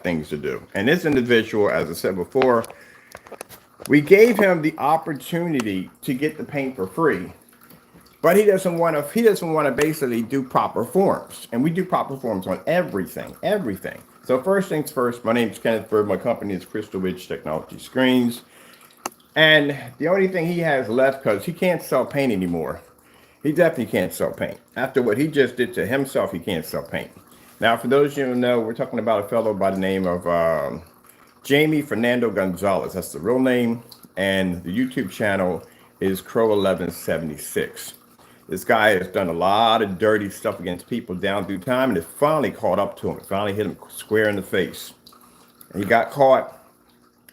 things to do. And this individual, as I said before, we gave him the opportunity to get the paint for free, but he doesn't want to. He doesn't want to basically do proper forms, and we do proper forms on everything, everything. So first things first. My name is Kenneth Bird. My company is Crystal Ridge Technology Screens, and the only thing he has left, because he can't sell paint anymore. He definitely can't sell paint. After what he just did to himself, he can't sell paint. Now, for those of you who know, we're talking about a fellow by the name of Jamie Fernando Gonzalez. That's the real name. And the YouTube channel is Crows1176. This guy has done a lot of dirty stuff against people down through time, and it finally caught up to him. It finally hit him square in the face. And he got caught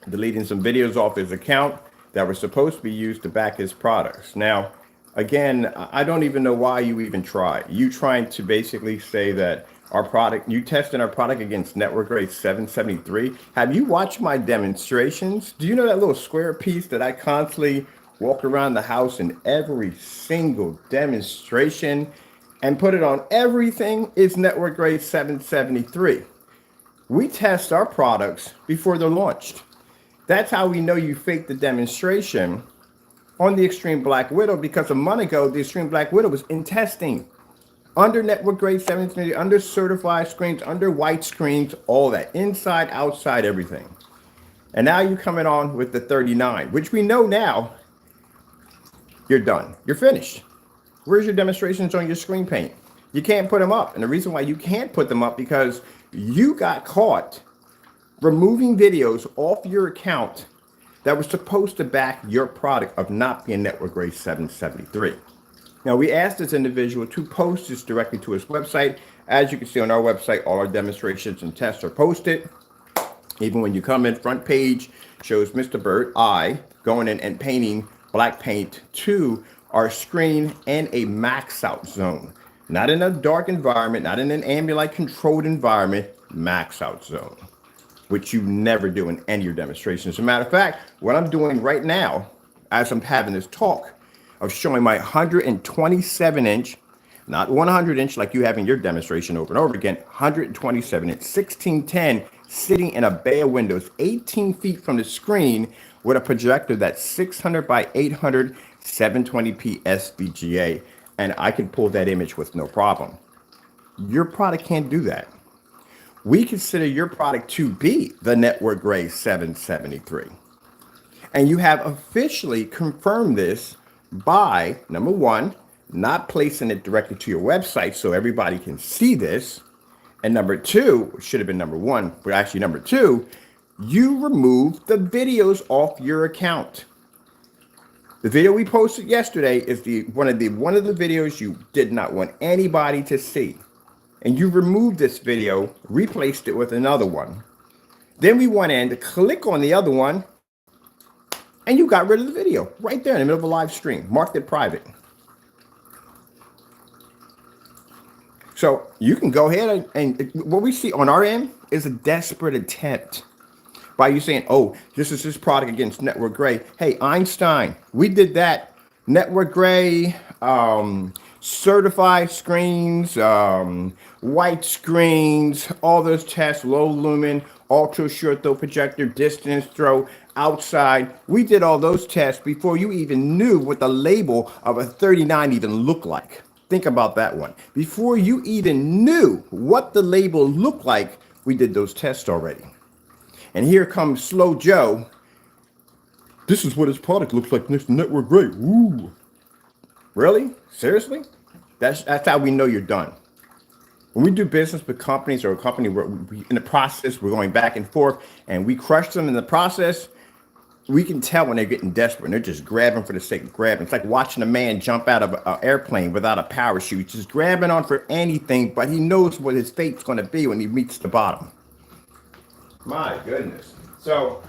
deleting some videos off his account that were supposed to be used to back his products. Now, again, I don't even know why you even try. You trying to basically say that our product, you testing our product against network grade 773. Have you watched my demonstrations? Do you know that little square piece that I constantly walk around the house in every single demonstration and put it on everything is network grade 773. We test our products before they're launched. That's how we know you faked the demonstration on the Extreme Black Widow, because a month ago, the Extreme Black Widow was in testing under network grade 770, under certified screens, under white screens, all that, inside, outside, everything. And now you're coming on with the 39, which we know now you're done. You're finished. Where's your demonstrations on your screen paint? You can't put them up. And the reason why you can't put them up, because you got caught removing videos off your account that was supposed to back your product of not being network grade 773. Now, we asked this individual to post this directly to his website. As you can see on our website, all our demonstrations and tests are posted. Even when you come in, front page shows Mr. Bird, going in and painting black paint to our screen in a max out zone. Not in a dark environment, not in an ambient controlled environment, max out zone, which you never do in any of your demonstrations. As a matter of fact, what I'm doing right now, as I'm having this talk, of showing my 127-inch, not 100-inch like you have in your demonstration over and over again, 127-inch, 1610, sitting in a bay of windows, 18 feet from the screen with a projector that's 600 by 800, 720p SVGA, and I can pull that image with no problem. Your product can't do that. We consider your product to be the network grade 773. And you have officially confirmed this by, number one, not placing it directly to your website so everybody can see this. And number two, should have been number one, but actually number two, you removed the videos off your account. The video we posted yesterday is one of the videos you did not want anybody to see. And you removed this video, replaced it with another one. Then we went in to click on the other one, and you got rid of the video right there in the middle of a live stream, marked it private. So you can go ahead and what we see on our end is a desperate attempt by you saying, oh, this is this product against network gray. Hey, Einstein, we did that. Network gray, certified screens, white screens, all those tests, low lumen, ultra short throw projector, distance throw, outside. We did all those tests before you even knew what the label of a 39 even looked like. Think about that one. Before you even knew what the label looked like, we did those tests already. And here comes Slow Joe. This is what his product looks like next to network gray. Ooh. Really? Seriously? That's how we know you're done. When we do business with companies or a company where we, in the process, we're going back and forth and we crush them in the process, we can tell when they're getting desperate and they're just grabbing for the sake of grabbing. It's like watching a man jump out of an airplane without a parachute, just grabbing on for anything, but he knows what his fate's going to be when he reaches the bottom. My goodness. So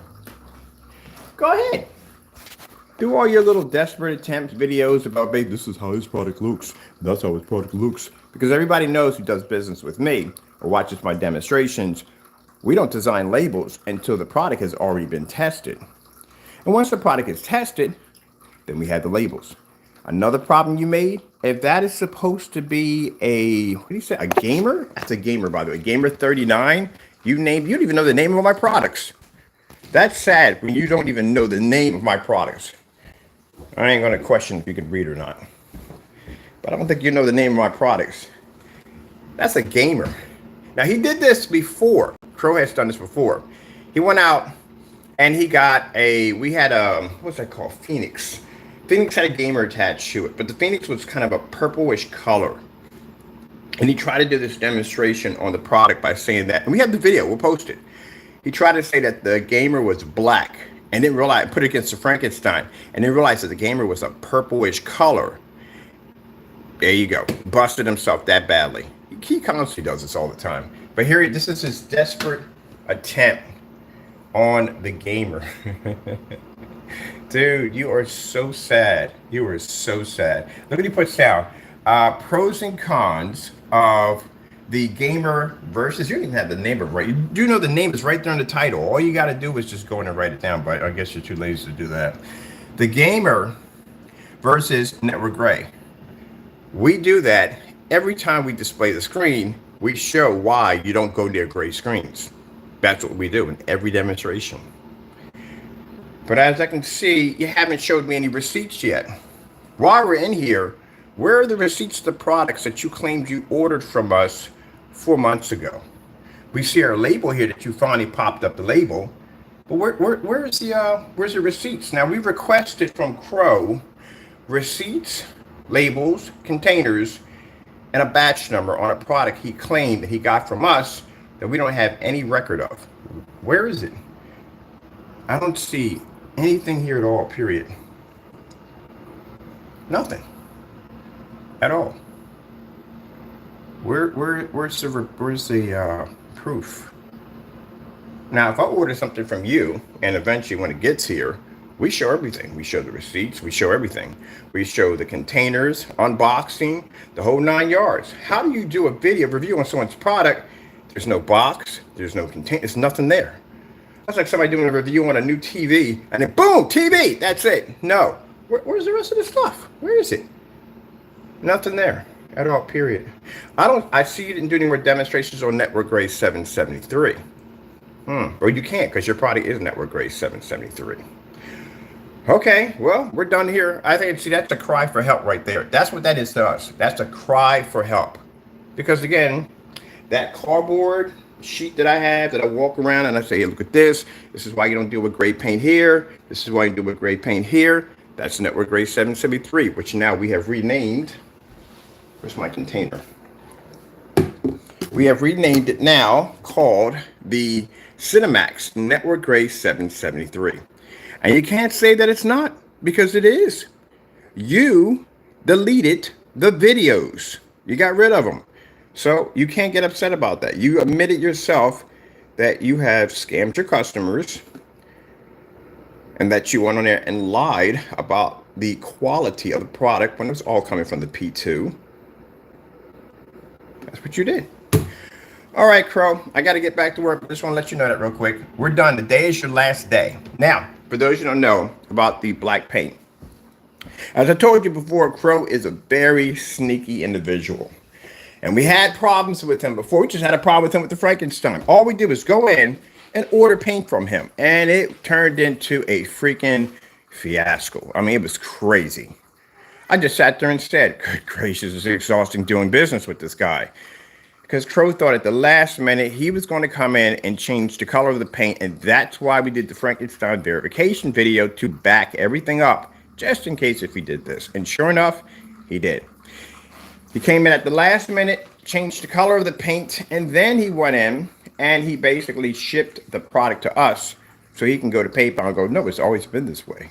go ahead. Do all your little desperate attempts videos about, babe, this is how his product looks. That's how his product looks. Because everybody knows who does business with me or watches my demonstrations. We don't design labels until the product has already been tested. And once the product is tested, then we have the labels. Another problem you made, if that is supposed to be a, what do you say, a gamer? That's a gamer, by the way, gamer 39. You don't even know the name of my products. That's sad when you don't even know the name of my products. I ain't gonna question if you can read or not. But I don't think you know the name of my products. That's a gamer. Now he did this before. Crow has done this before. He went out and he got we had what's that called? Phoenix. Phoenix had a gamer attached to it, but the Phoenix was kind of a purplish color. And he tried to do this demonstration on the product by saying that, and we have the video, we'll post it. He tried to say that the gamer was black and didn't realize, put it against the Frankenstein, and then realized that the gamer was a purplish color. There you go. Busted himself that badly. He constantly does this all the time. But here, this is his desperate attempt on the gamer. Dude, you are so sad. You are so sad. Look what he puts down. Pros and cons of the gamer versus, you don't even have the name of it right. You do know the name is right there in the title. All you got to do is just go in and write it down, but I guess you're too lazy to do that. The gamer versus network gray. We do that every time we display the screen. We show why you don't go near gray screens. That's what we do in every demonstration. But as I can see, you haven't showed me any receipts yet. While we're in here, where are the receipts of the products that you claimed you ordered from us 4 months ago? We see our label here that you finally popped up the label. But where's the receipts? Now we requested from Crow receipts, labels, containers, and a batch number on a product he claimed that he got from us that we don't have any record of. Where is it? I don't see anything here at all, period. Nothing. At all. Where's the proof? Now, if I order something from you, and eventually when it gets here, we show everything. We show the receipts. We show everything. We show the containers, unboxing, the whole 9 yards. How do you do a video review on someone's product? There's no box. There's no container. There's nothing there. That's like somebody doing a review on a new TV, and then boom, TV. That's it. No. Where's the rest of the stuff? Where is it? Nothing there at all, period. I see you didn't do any more demonstrations on network grade 773. Well, you can't because your product is network grade 773. Okay, well, we're done here. I think, see, that's a cry for help right there. That's what that is to us. That's a cry for help. Because again, that cardboard sheet that I have that I walk around and I say, hey, look at this. This is why you don't deal with gray paint here. This is why you deal with gray paint here. That's network grade 773, which now we have renamed. Where's my container? We have renamed it now, called the Cinemax Network Grade 773. And you can't say that it's not, because it is. You deleted the videos. You got rid of them. So you can't get upset about that. You admitted yourself that you have scammed your customers and that you went on there and lied about the quality of the product when it was all coming from the P2. That's what you did. All right, Crow, I got to get back to work. I just want to let you know that real quick. We're done. Today is your last day. Now, for those who don't know about the black paint, as I told you before, Crow is a very sneaky individual. And we had problems with him before. We just had a problem with him with the Frankenstein. All we did was go in and order paint from him. And it turned into a freaking fiasco. I mean, it was crazy. I just sat there and said, good gracious, it's exhausting doing business with this guy. Because Crow thought at the last minute he was going to come in and change the color of the paint. And that's why we did the Frankenstein verification video, to back everything up, just in case if he did this. And sure enough, he did. He came in at the last minute, changed the color of the paint, and then he went in and he basically shipped the product to us so he can go to PayPal and go, no, it's always been this way.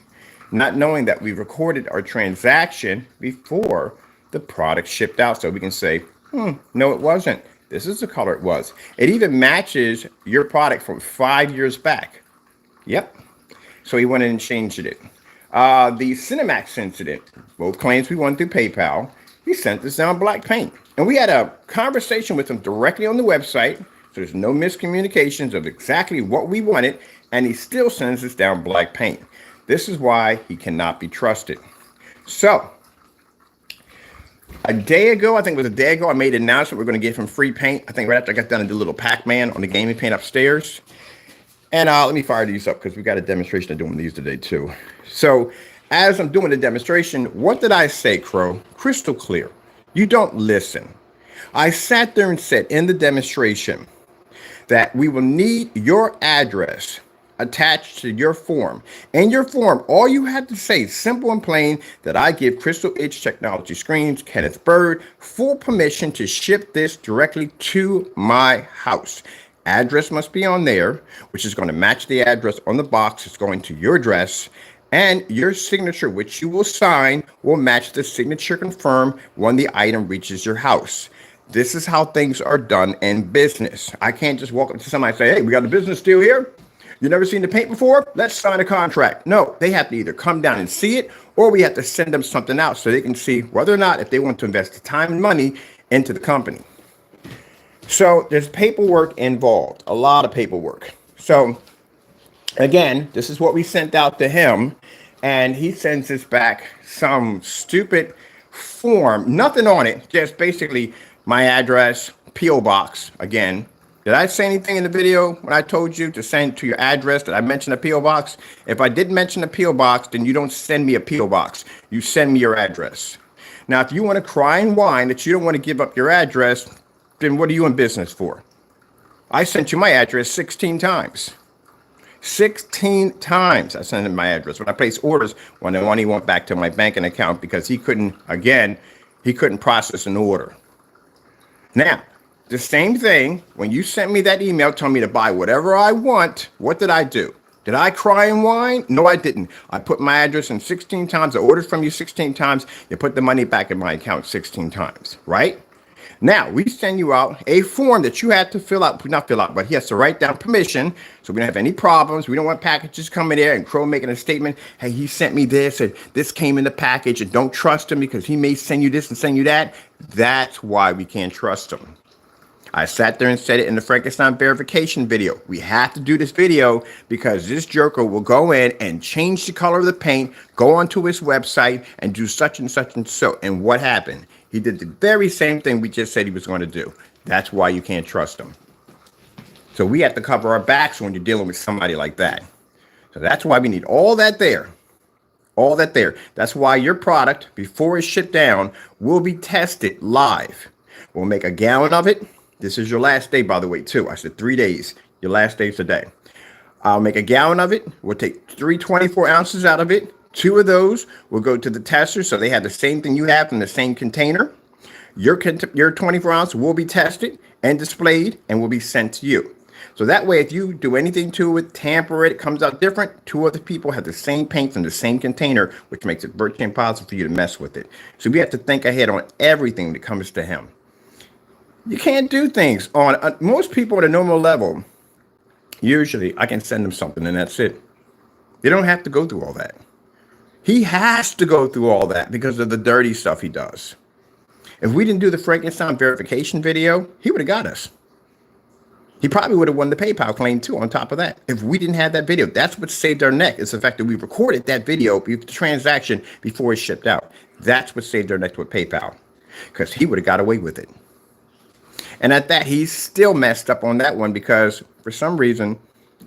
Not knowing that we recorded our transaction before the product shipped out, so we can say, no, it wasn't. This is the color it was. It even matches your product from 5 years back. Yep. So he went in and changed it. The Cinemax incident, both claims we won through PayPal. He sent us down black paint. And we had a conversation with him directly on the website, so there's no miscommunications of exactly what we wanted, and he still sends us down black paint. This is why he cannot be trusted. So, A day ago, I think it was a day ago, I made an announcement we're going to give him free paint. I think right after I got done and did a little Pac-Man on the gaming paint upstairs. And let me fire these up because we got a demonstration of doing these today too. So as I'm doing the demonstration, what did I say, Crow? Crystal clear. You don't listen. I sat there and said in the demonstration that we will need your address attached to your form. In your form, all you have to say, simple and plain, that I give Crystal Edge Technology Screens, Kenneth Bird, full permission to ship this directly to my house. Address must be on there, which is going to match the address on the box. It's going to your address, and your signature, which you will sign, will match the signature confirmed when the item reaches your house. This is how things are done in business. I can't just walk up to somebody and say, hey, we got a business deal here. You never seen the paint before? Let's sign a contract. No, they have to either come down and see it, or we have to send them something out so they can see whether or not if they want to invest the time and money into the company. So there's paperwork involved, a lot of paperwork. So again, this is what we sent out to him, and he sends us back some stupid form, nothing on it, just basically my address, P.O. Box. Again, did I say anything in the video when I told you to send to your address? Did I mention a P.O. Box? If I didn't mention a P.O. Box, then you don't send me a P.O. Box. You send me your address. Now, if you want to cry and whine that you don't want to give up your address, then what are you in business for? I sent you my address 16 times. 16 times I sent him my address. When I placed orders, when the money went back to my banking account because he couldn't process an order. Now, the same thing, when you sent me that email telling me to buy whatever I want, what did I do? Did I cry and whine? No, I didn't. I put my address in 16 times. I ordered from you 16 times. You put the money back in my account 16 times, right? Now, we send you out a form that you have to fill out, not fill out, but he has to write down permission so we don't have any problems. We don't want packages coming there and Crow making a statement, hey, he sent me this and this came in the package, and don't trust him because he may send you this and send you that. That's why we can't trust him. I sat there and said it in the Frankenstein verification video. We have to do this video because this jerker will go in and change the color of the paint, go onto his website and do such and such and so. And what happened? He did the very same thing we just said he was going to do. That's why you can't trust him. So we have to cover our backs when you're dealing with somebody like that. So that's why we need all that there. All that there. That's why your product, before it's shipped down, will be tested live. We'll make a gallon of it. This is your last day, by the way, too. I said 3 days. Your last day today. I'll make a gallon of it. We'll take 324 ounces out of it. 2 of those will go to the tester, so they have the same thing you have in the same container. Your 24 ounce will be tested and displayed and will be sent to you. So that way, if you do anything to it, tamper it, it comes out different, 2 other people have the same paints in the same container, which makes it virtually impossible for you to mess with it. So we have to think ahead on everything that comes to him. You can't do things on most people at a normal level. Usually, I can send them something and that's it. They don't have to go through all that. He has to go through all that because of the dirty stuff he does. If we didn't do the Frankenstein verification video, he would have got us. He probably would have won the PayPal claim too on top of that. If we didn't have that video, that's what saved our neck. It's the fact that we recorded that video, the transaction, before it shipped out. That's what saved our neck with PayPal, because he would have got away with it. And at that, he's still messed up on that one because for some reason,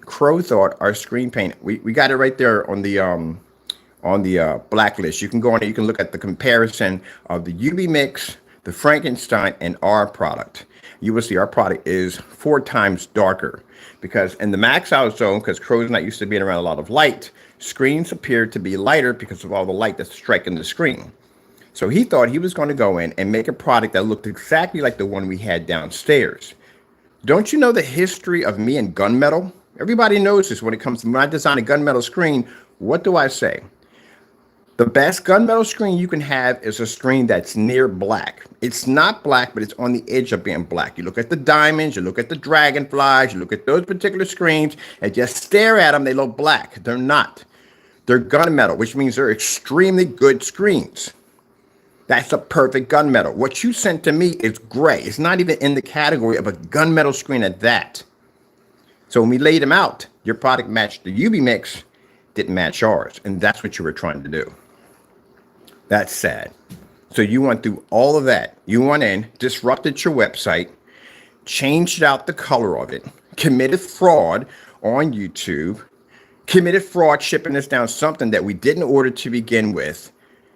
Crow thought our screen paint, we got it right there on the blacklist. You can go on it. You can look at the comparison of the UV Mix, the Frankenstein, and our product. You will see our product is 4 times darker because in the max out zone, because Crow's not used to being around a lot of light, screens appear to be lighter because of all the light that's striking the screen. So he thought he was going to go in and make a product that looked exactly like the one we had downstairs. Don't you know the history of me and gunmetal? Everybody knows this when it comes to when I design a gunmetal screen. What do I say? The best gunmetal screen you can have is a screen that's near black. It's not black, but it's on the edge of being black. You look at the diamonds, you look at the dragonflies, you look at those particular screens, and just stare at them, they look black. They're not. They're gunmetal, which means they're extremely good screens. That's a perfect gunmetal. What you sent to me is gray. It's not even in the category of a gunmetal screen at that. So when we laid them out, your product matched the UV Mix, didn't match ours. And that's what you were trying to do. That's sad. So you went through all of that. You went in, disrupted your website, changed out the color of it, committed fraud on YouTube, committed fraud shipping us down something that we didn't order to begin with.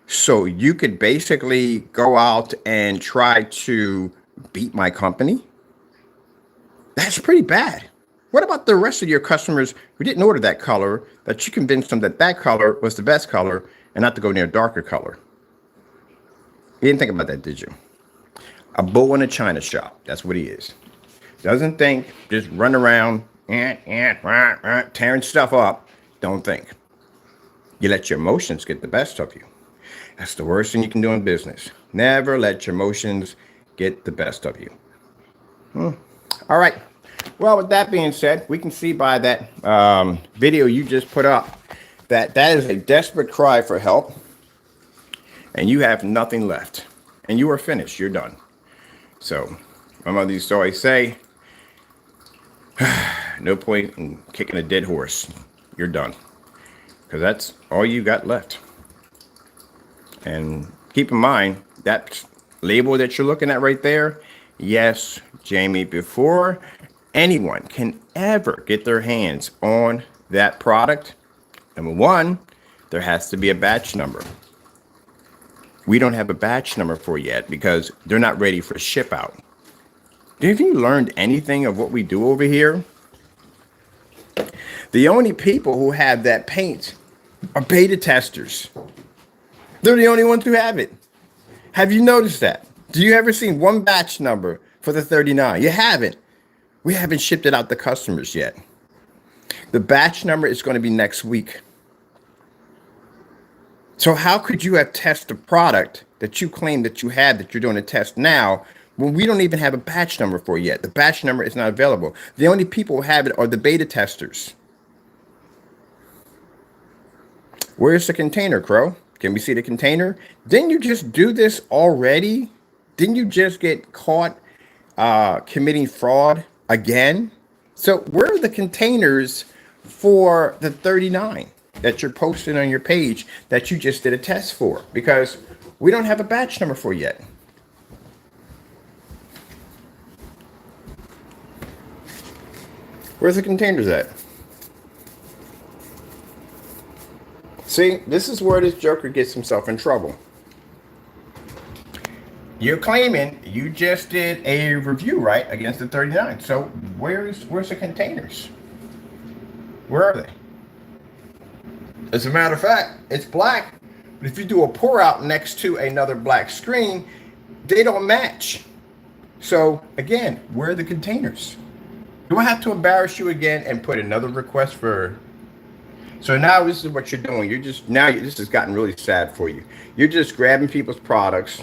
So you could basically go out and try to beat my company. That's pretty bad. What about the rest of your customers who didn't order that color, that you convinced them that that color was the best color and not to go near a darker color? You didn't think about that, did you? A bull in a china shop. That's what he is. Doesn't think, just run around, tearing stuff up. Don't think. You let your emotions get the best of you. That's the worst thing you can do in business. Never let your emotions get the best of you. All right. Well, with that being said, we can see by that video you just put up that that is a desperate cry for help, and you have nothing left, and you are finished. You're done. So my mother used to always say, no point in kicking a dead horse. You're done, because that's all you got left. And keep in mind that label that you're looking at right there. Yes, Jamie, before anyone can ever get their hands on that product, number one, there has to be a batch number. We don't have a batch number for yet because they're not ready for ship out. Have you learned anything of what we do over here? The only people who have that paint are beta testers. They're the only ones who have it. Have you noticed that? Do you ever seen one batch number for the 39? You haven't. We haven't shipped it out to customers yet. The batch number is going to be next week. So how could you have tested a product that you claim that you had, that you're doing a test now, when we don't even have a batch number for it yet? The batch number is not available. The only people who have it are the beta testers. Where's the container, Crow? Can we see the container? Didn't you just do this already? Didn't you just get caught committing fraud again? So where are the containers for the 39 that you're posting on your page that you just did a test for? Because we don't have a batch number for yet. Where's the containers at? See, this is where this joker gets himself in trouble. You're claiming you just did a review, right, against the 39. So where's the containers? Where are they? As a matter of fact, it's black. But if you do a pour out next to another black screen, they don't match. So again, where are the containers? Do I have to embarrass you again and put another request for? So now this is what you're doing. This has gotten really sad for you. You're just grabbing people's products,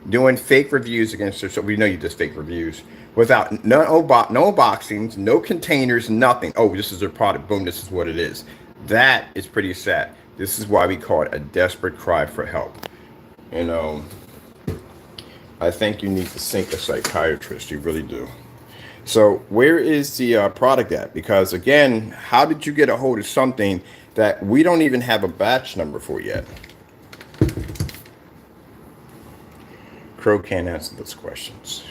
doing fake reviews against her. So we know you just fake reviews without no unboxings, no containers, nothing. Oh, this is their product. Boom, this is what it is. That is pretty sad. This is why we call it a desperate cry for help. You know, I think you need to seek a psychiatrist. You really do. So where is the product at? Because again, how did you get a hold of something that we don't even have a batch number for yet? Crow can't answer those questions.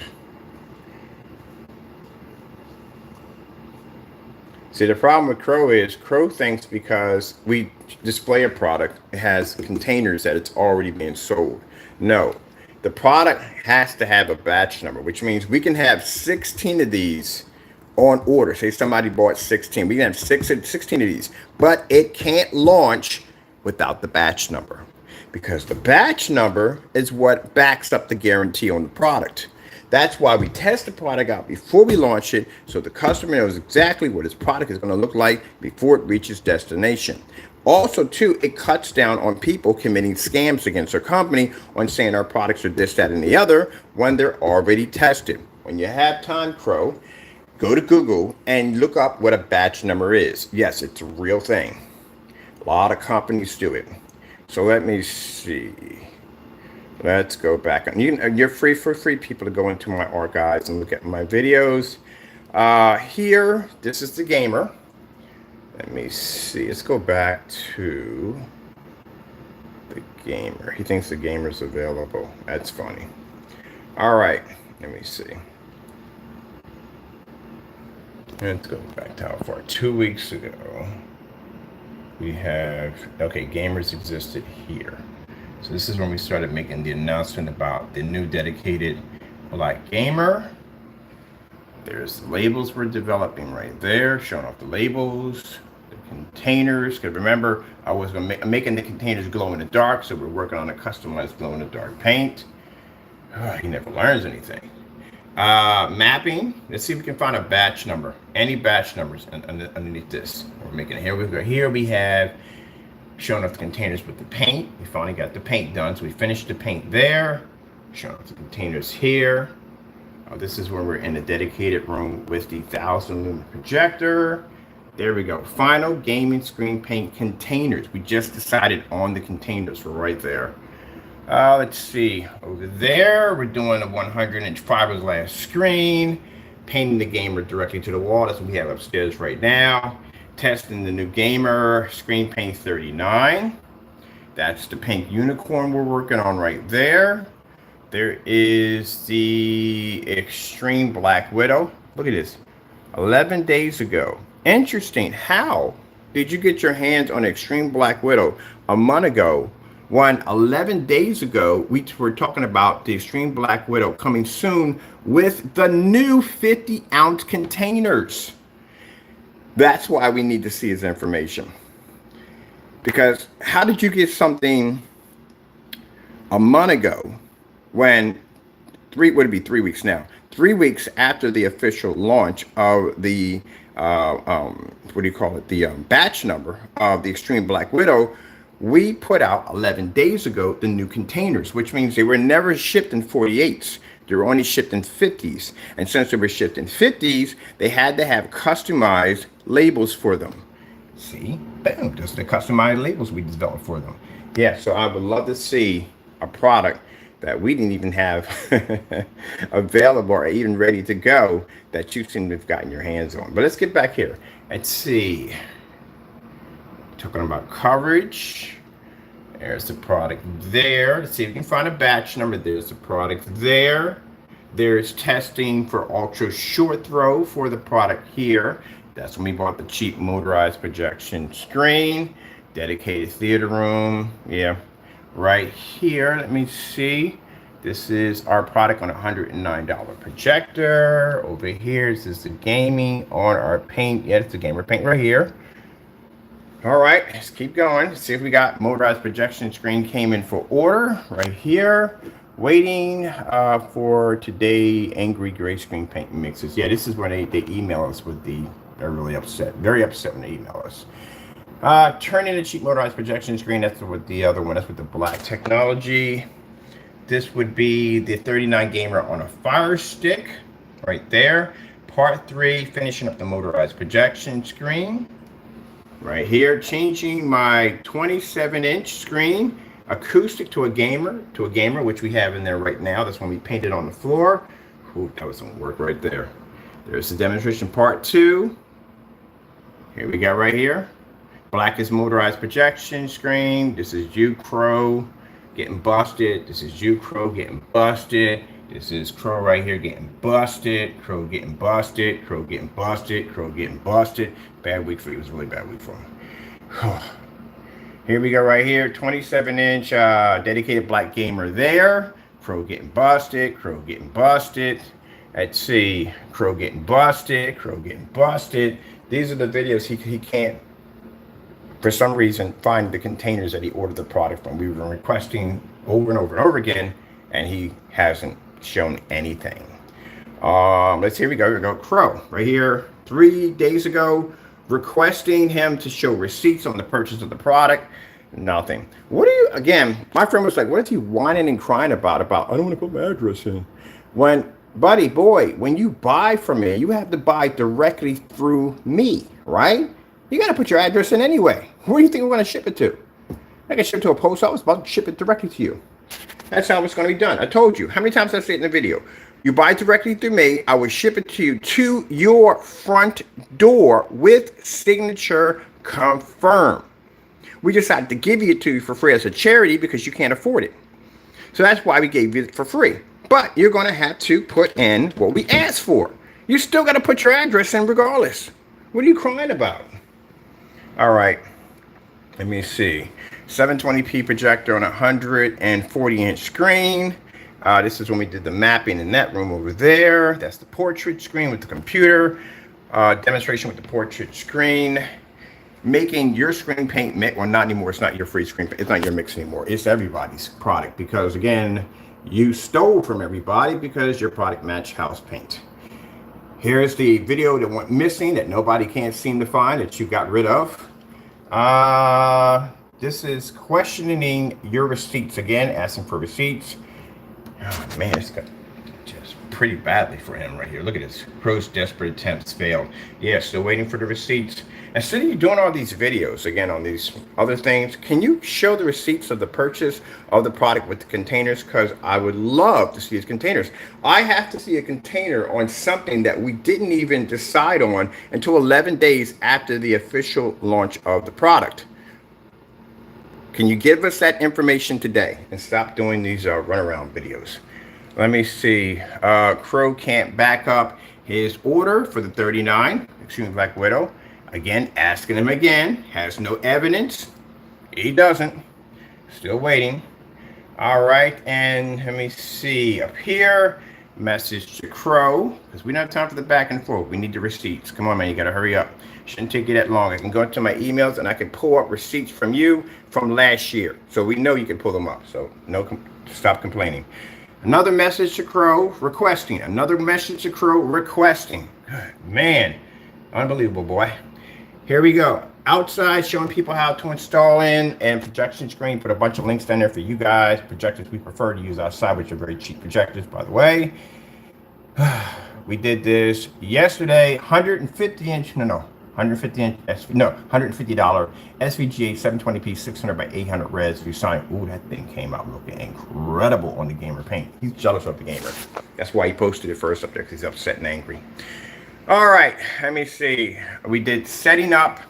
See, the problem with Crow is Crow thinks because we display a product, it has containers that it's already being sold. No. The product has to have a batch number, which means we can have 16 of these on order. Say somebody bought 16. We can have 16 of these, but it can't launch without the batch number, because the batch number is what backs up the guarantee on the product. That's why we test the product out before we launch it, so the customer knows exactly what his product is going to look like before it reaches destination. Also, too, it cuts down on people committing scams against their company on saying our products are this, that, and the other when they're already tested. When you have time, Crow, go to Google and look up what a batch number is. Yes, it's a real thing. A lot of companies do it. So let me see. Let's go back. You're free people to go into my archives and look at my videos. Here, this is the gamer. Let me see. Let's go back to the The gamer. He thinks the gamer's available. That's funny. All right. Let me see. Let's go back to how far. 2 weeks ago, we have, okay, gamers existed here. So this is when we started making the announcement about the new dedicated black gamer. There's the labels we're developing right there, showing off the labels, the containers. Because remember, I was making the containers glow in the dark, so we're working on a customized glow in the dark paint. He never learns anything. Mapping. Let's see if we can find a batch number. Any batch numbers underneath this. We're making it here. We go here. We have showing off the containers with the paint. We finally got the paint done, so we finished the paint there. Showing off the containers here. This is where we're in the dedicated room with the 1000 lumen projector. There we go. Final gaming screen paint containers. We just decided on the containers. We're right there. Let's see. Over there, we're doing a 100-inch fiberglass screen, painting the gamer directly to the wall. That's what we have upstairs right now. Testing the new gamer, screen paint 39. That's the pink unicorn we're working on right there. There is the Extreme Black Widow. Look at this. 11 days ago. Interesting. How did you get your hands on Extreme Black Widow a month ago? When 11 days ago, we were talking about the Extreme Black Widow coming soon with the new 50-ounce containers. That's why we need to see his information. Because how did you get something a month ago when would it be 3 weeks now? 3 weeks after the official launch of the, what do you call it? The batch number of the Extreme Black Widow. We put out 11 days ago the new containers, which means they were never shipped in 48s. They were only shipped in 50s. And since they were shipped in 50s, they had to have customized labels for them. See, boom, just the customized labels we developed for them. Yeah, so I would love to see a product that we didn't even have available or even ready to go that you seem to have gotten your hands on. But let's get back here. Let's see. Talking about coverage. There's the product there. Let's see if we can find a batch number. There's the product there. There's testing for ultra short throw for the product here. That's when we bought the cheap motorized projection screen. Dedicated theater room. Yeah, right here. Let me see. This is our product on a $109 projector. Over here, this is the gaming on our paint. Yeah, it's the gamer paint right here. All right, let's keep going. Let's see if we got motorized projection screen came in for order right here. Waiting for today angry gray screen paint mixes. Yeah, this is where they email us with they're really upset. Very upset when they email us. Turn in a cheap motorized projection screen. That's with the other one. That's with the black technology. This would be the 39 gamer on a Fire Stick right there. Part 3, finishing up the motorized projection screen. Right here, changing my 27-inch screen acoustic to a gamer, which we have in there right now. That's when we painted on the floor. Ooh, that was some work right there. There's the demonstration part 2. Here we go right here. Black is motorized projection screen. This is you, Crow, getting busted. This is you, Crow, getting busted. This is Crow right here getting busted. Crow getting busted. Crow getting busted. Crow getting busted. Bad week for you. It was a really bad week for him. Here we go right here. 27-inch dedicated black gamer there. Crow getting busted. Crow getting busted. Let's see. Crow getting busted. Crow getting busted. These are the videos he can't, for some reason, find the containers that he ordered the product from. We've been requesting over and over and over again, and he hasn't shown anything. Let's see. Here we go. Here we go. Crow right here. 3 days ago, requesting him to show receipts on the purchase of the product. Nothing. What do you, again, my friend was like, what is he whining and crying about? I don't want to put my address in. When, buddy, boy, when you buy from me, you have to buy directly through me, right? You got to put your address in anyway. Where do you think we're going to ship it to? I can ship it to a post office, but I'll ship it directly to you. That's how it's going to be done. I told you. How many times did I say it in the video? You buy directly through me. I will ship it to you to your front door with signature confirmed. We decided to give it to you for free as a charity because you can't afford it. So that's why we gave you it for free. But you're going to have to put in what we asked for. You still got to put your address in regardless. What are you crying about? All right. Let me see. 720p projector on a 140-inch screen. This is when we did the mapping in that room over there. That's the portrait screen with the computer. Demonstration with the portrait screen. Making your screen paint mix. Well, not anymore. It's not your free screen. It's not your mix anymore. It's everybody's product because, again, you stole from everybody because your product matched house paint. Here's the video that went missing that nobody can't seem to find that you got rid of. This is questioning your receipts again, asking for receipts. Oh man, it's got just pretty badly for him right here. Look at this. Crow's desperate attempts failed. Yeah, still waiting for the receipts. Instead of you doing all these videos again on these other things, can you show the receipts of the purchase of the product with the containers? Because I would love to see his containers. I have to see a container on something that we didn't even decide on until 11 days after the official launch of the product. Can you give us that information today and stop doing these runaround videos? Let me see. Crow can't back up his order for the 39 Extreme Black Widow. Again, asking him again. Has no evidence. He doesn't. Still waiting. All right. And let me see. Up here, message to Crow. Because we don't have time for the back and forth. We need the receipts. Come on, man. You got to hurry up. Shouldn't take you that long. I can go into my emails and I can pull up receipts from you from last year. So we know you can pull them up. So stop complaining. Another message to Crow requesting. Another message to Crow requesting. Man, unbelievable, boy. Here we go. Outside, showing people how to install in and projection screen. Put a bunch of links down there for you guys. Projectors we prefer to use outside, which are very cheap projectors, by the way. We did this yesterday. $150 SVGA 720p 600 by 800 res. If you sign, ooh, that thing came out looking incredible on the gamer paint. He's jealous of the gamer. That's why he posted it first up there, because he's upset and angry. All right, let me see. We did setting up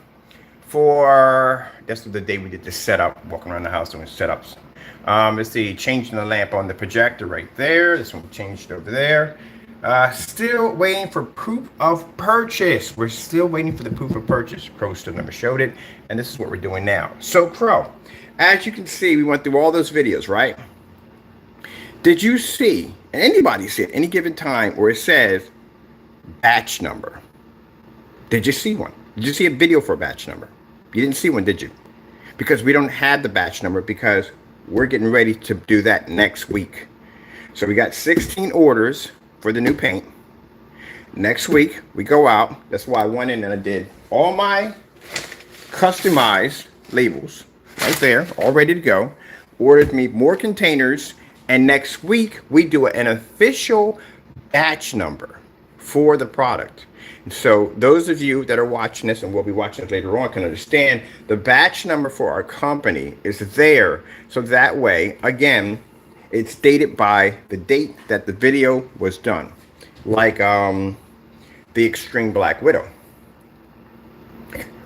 for, this was the day we did the setup, walking around the house doing setups. Let's see, changing the lamp on the projector right there. This one we changed over there. Still waiting for proof of purchase. We're still waiting for the proof of purchase. Crow still never showed it, and this is what we're doing now. So Crow, as you can see, we went through all those videos, right? Did you see, and anybody see at any given time where it says batch number? Did you see one? Did you see a video for a batch number? You didn't see one, did you? Because we don't have the batch number because we're getting ready to do that next week. So we got 16 orders for the new paint. Next week we go out. That's why I went in and I did all my customized labels right there, all ready to go. Ordered me more containers, and next week we do an official batch number for the product. So those of you that are watching this and will be watching it later on can understand the batch number for our company is there. So that way, again, it's dated by the date that the video was done. Like the Extreme Black Widow.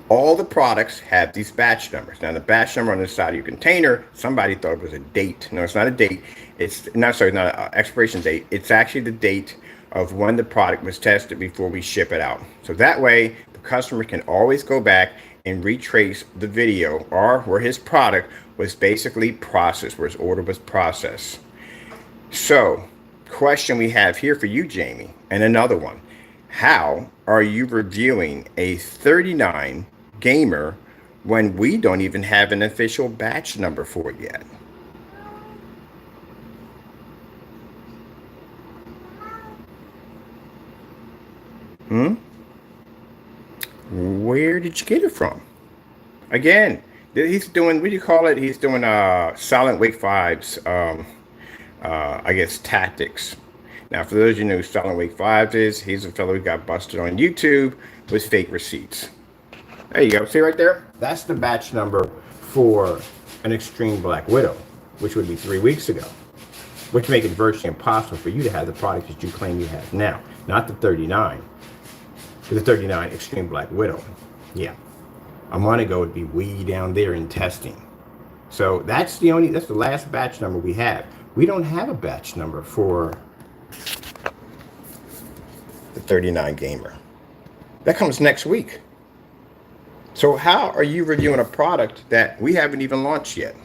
All the products have these batch numbers. Now the batch number on the side of your container, somebody thought it was a date. No, it's not a date. It's not, sorry, not an expiration date. It's actually the date of when the product was tested before we ship it out. So that way the customer can always go back and retrace the video or where his product was basically processed, where his order was processed. So question we have here for you, Jamie, and another one. How are you reviewing a 39 gamer when we don't even have an official batch number for it yet? Where did you get it from? Again, he's doing, what do you call it? He's doing Silent Wake 5's, I guess, tactics. Now, for those of you who know who Silent Wake 5 is, he's a fellow who got busted on YouTube with fake receipts. There you go. See right there? That's the batch number for an Extreme Black Widow, which would be 3 weeks ago, which make it virtually impossible for you to have the product that you claim you have now, not the 39. The 39 Extreme Black Widow. Yeah. A month ago, it'd be way down there in testing. So that's the last batch number we have. We don't have a batch number for the 39 gamer. That comes next week. So how are you reviewing a product that we haven't even launched yet?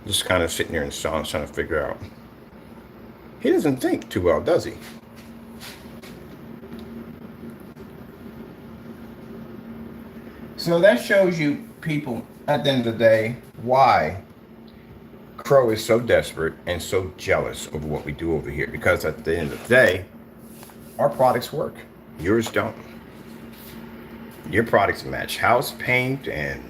Just kind of sitting here in silence trying to figure out. He doesn't think too well, does he? So that shows you, people, at the end of the day, why Crow is so desperate and so jealous of what we do over here. Because at the end of the day, our products work. Yours don't. Your products match house paint and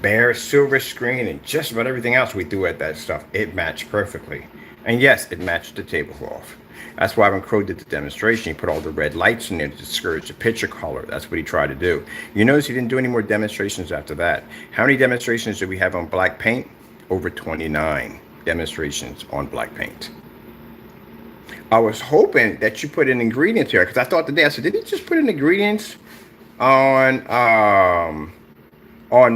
bare silver screen and just about everything else we do at that stuff. It matched perfectly. And yes, it matched the tablecloth. That's why when Crow did the demonstration, he put all the red lights in there to discourage the picture color. That's what he tried to do. You notice he didn't do any more demonstrations after that. How many demonstrations did we have on black paint? Over 29 demonstrations on black paint. I was hoping that you put in ingredients here, because I thought today, I said, did he just put in ingredients on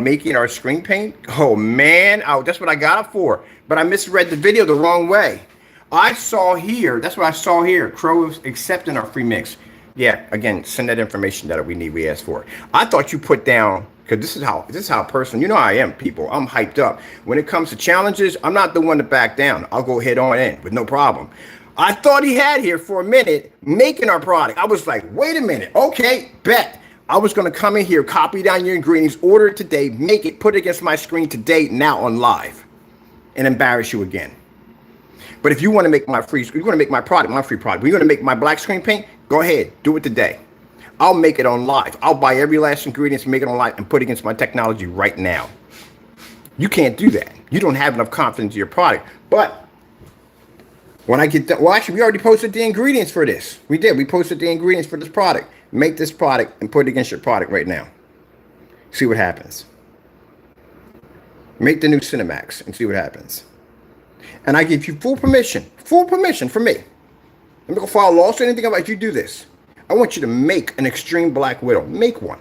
making our screen paint? Oh man, that's what I got it for. But I misread the video the wrong way. I saw here, that's what I saw here. Crow is accepting our free mix. Yeah, again, send that information that we asked for. I thought you put down, because this is how personal, you know I am, people. I'm hyped up. When it comes to challenges, I'm not the one to back down. I'll go head on in with no problem. I thought he had here for a minute making our product. I was like, wait a minute. Okay, bet. I was going to come in here, copy down your ingredients, order it today, make it, put it against my screen today, now on live, and embarrass you again. But if you want to make my free product, my free product, you're going to make my black screen paint, go ahead, do it today. I'll make it on live. I'll buy every last ingredient, make it on live, and put it against my technology right now. You can't do that. You don't have enough confidence in your product. But when I get done, well, actually, we already posted the ingredients for this. We did. We posted the ingredients for this product. Make this product and put it against your product right now. See what happens. Make the new Cinemax and see what happens. And I give you full permission from me. I'm not going to file a lawsuit or anything about if you do this. I want you to make an Extreme Black Widow. Make one.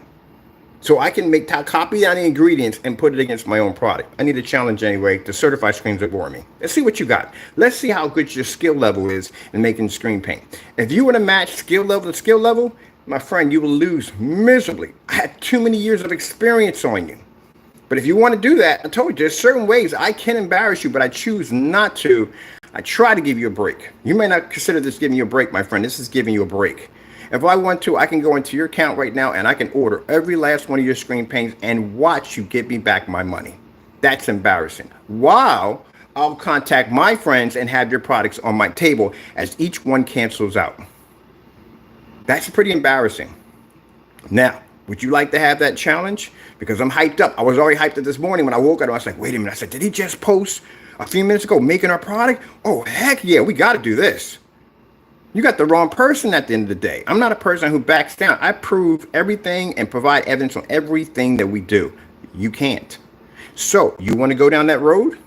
So I can copy down the ingredients and put it against my own product. I need a challenge anyway to certify screens that bore me. Let's see what you got. Let's see how good your skill level is in making screen paint. If you were to match skill level to skill level, my friend, you will lose miserably. I had too many years of experience on you. But if you want to do that, I told you, there's certain ways I can embarrass you, but I choose not to. I try to give you a break. You may not consider this giving you a break, my friend. This is giving you a break. If I want to, I can go into your account right now and I can order every last one of your screen paints and watch you give me back my money. That's embarrassing. While I'll contact my friends and have your products on my table as each one cancels out. That's pretty embarrassing. Now, would you like to have that challenge? Because I'm hyped up. I was already hyped up this morning when I woke up. I was like, wait a minute. I said, did he just post a few minutes ago making our product? Oh, heck yeah, we got to do this. You got the wrong person at the end of the day. I'm not a person who backs down. I prove everything and provide evidence on everything that we do. You can't. So you want to go down that road?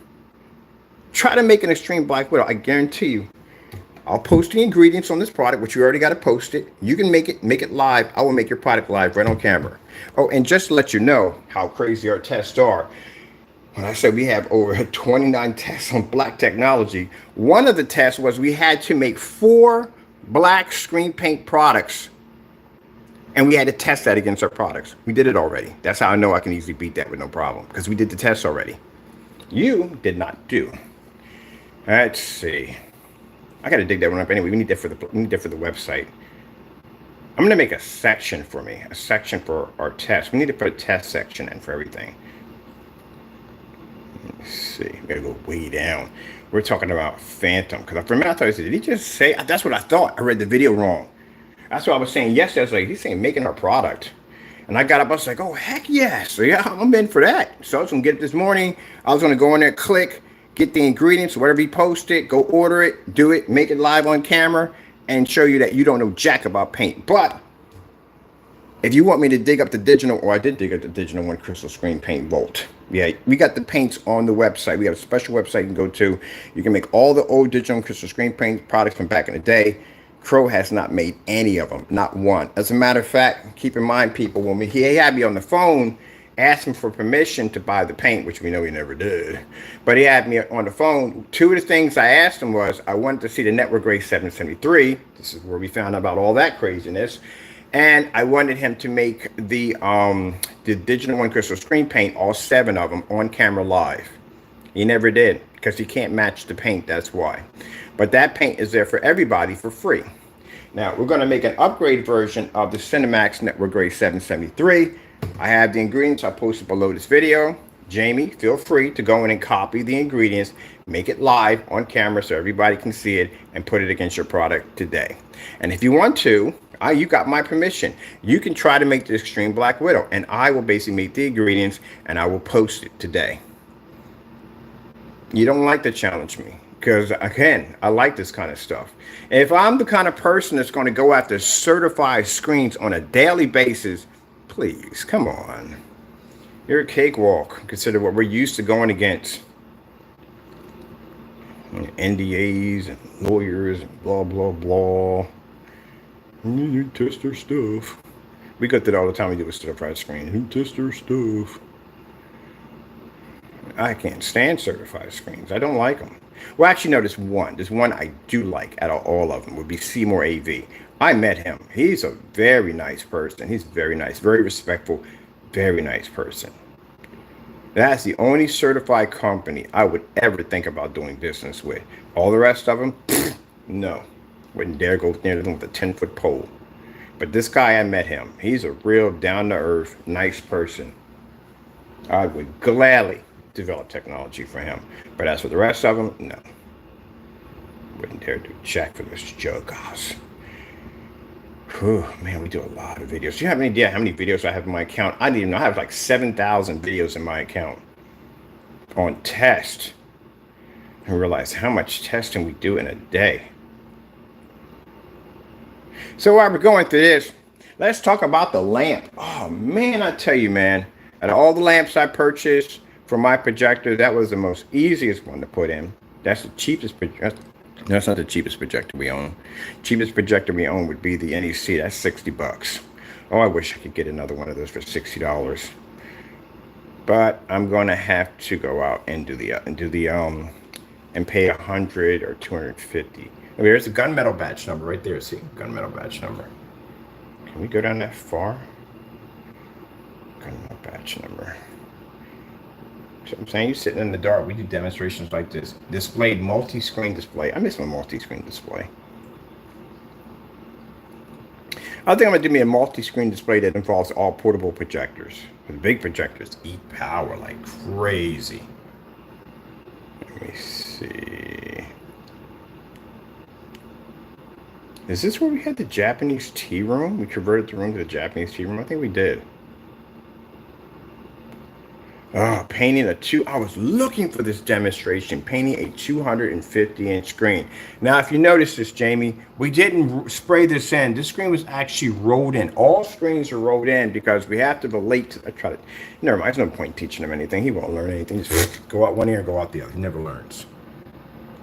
Try to make an Extreme Black Widow. I guarantee you. I'll post the ingredients on this product, which you already got to post it. You can make it live. I will make your product live right on camera. Oh, and just to let you know how crazy our tests are. When I said we have over 29 tests on black technology, one of the tests was we had to make 4 black screen paint products, and we had to test that against our products. We did it already. That's how I know I can easily beat that with no problem, because we did the tests already. You did not do. Let's see. I got to dig that one up anyway. We need that for the website. I'm going to make a section for me, a section for our test. We need to put a test section in for everything. Let's see. We got to go way down. We're talking about Phantom, because for a minute I thought I said, did he just say? That's what I thought. I read the video wrong. That's what I was saying yesterday. I was like, he's saying making our product. And I got up, I was like, oh, heck yes. So yeah, I'm in for that. So I was going to get it this morning. I was going to go in there, click, get the ingredients, whatever he posted, go order it, do it, make it live on camera, and show you that you don't know jack about paint. But if you want me to dig up the digital, or I did dig up the digital one crystal screen paint Volt. Yeah, we got the paints on the website. We have a special website you can go to. You can make all the old digital crystal screen paint products from back in the day. Crow has not made any of them, not one. As a matter of fact, keep in mind, people, when he had me on the phone asking for permission to buy the paint, which we know he never did, but he had me on the phone. Two of the things I asked him was I wanted to see the Network Gray 773. This is where we found out about all that craziness. And I wanted him to make the Digital One Crystal screen paint, all 7 of them, on camera live. He never did, because he can't match the paint, that's why. But that paint is there for everybody for free. Now, we're going to make an upgrade version of the Cinemax Network Gray 773. I have the ingredients I posted below this video. Jamie, feel free to go in and copy the ingredients, make it live on camera so everybody can see it, and put it against your product today. And if you want to, you got my permission. You can try to make the Extreme Black Widow, and I will basically make the ingredients, and I will post it today. You don't like to challenge me, because again, I like this kind of stuff. And if I'm the kind of person that's going to go after certified screens on a daily basis, please, come on. You're a cakewalk. Consider what we're used to going against. NDAs and lawyers and blah, blah, blah. You test their stuff. We go through it all the time we do with certified screen. Who test their stuff? I can't stand certified screens. I don't like them. Well, actually, no, there's one. There's one I do like out of all of them. Would be Seymour AV. I met him. He's a very nice person. He's very nice, very respectful, very nice person. That's the only certified company I would ever think about doing business with. All the rest of them, no. Wouldn't dare go near them with a 10-foot pole. But this guy, I met him. He's a real down-to-earth, nice person. I would gladly develop technology for him. But as for the rest of them, no. Wouldn't dare do jack for this juggass. Whew, man, we do a lot of videos. Do you have any idea how many videos I have in my account? I didn't even know. I have like 7,000 videos in my account on test. I realize how much testing we do in a day. So while we're going through this, let's talk about the lamp. Oh, man, I tell you, man, out of all the lamps I purchased for my projector, that was the most easiest one to put in. That's the cheapest projector. That's not the cheapest projector we own. Cheapest projector we own would be the NEC. That's 60 bucks. Oh, I wish I could get another one of those for $60. But I'm going to have to go out and and pay 100 or 250. There's a gunmetal batch number right there. See, gunmetal batch number. Can we go down that far? Gunmetal batch number. So I'm saying, you're sitting in the dark. We do demonstrations like this. Displayed multi-screen display. I miss my multi-screen display. I think I'm going to do me a multi-screen display that involves all portable projectors. The big projectors eat power like crazy. Let me see. Is this where we had the Japanese tea room? We converted the room to the Japanese tea room? I think we did. Oh, painting I was looking for this demonstration, painting a 250-inch screen. Now, if you notice this, Jamie, we didn't spray this in. This screen was actually rolled in. All screens are rolled in because we have to relate to, never mind, there's no point teaching him anything. He won't learn anything. Just go out one ear and go out the other. He never learns.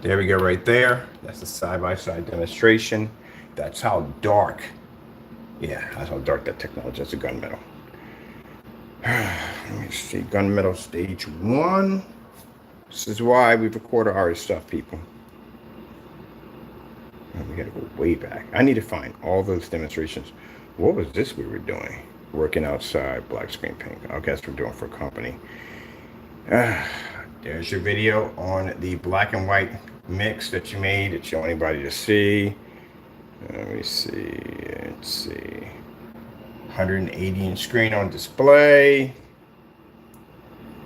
There we go right there. That's the side-by-side demonstration. That's how dark, yeah, that's how dark that technology is. That's a gunmetal. Let me see, gunmetal stage 1. This is why we record our stuff, people. And we gotta go way back. I need to find all those demonstrations. What was this we were doing? Working outside, black screen paint. I guess we're doing for a company. There's your video on the black and white mix that you made that you want anybody to see. Let me see. Let's see. 180-inch screen on display.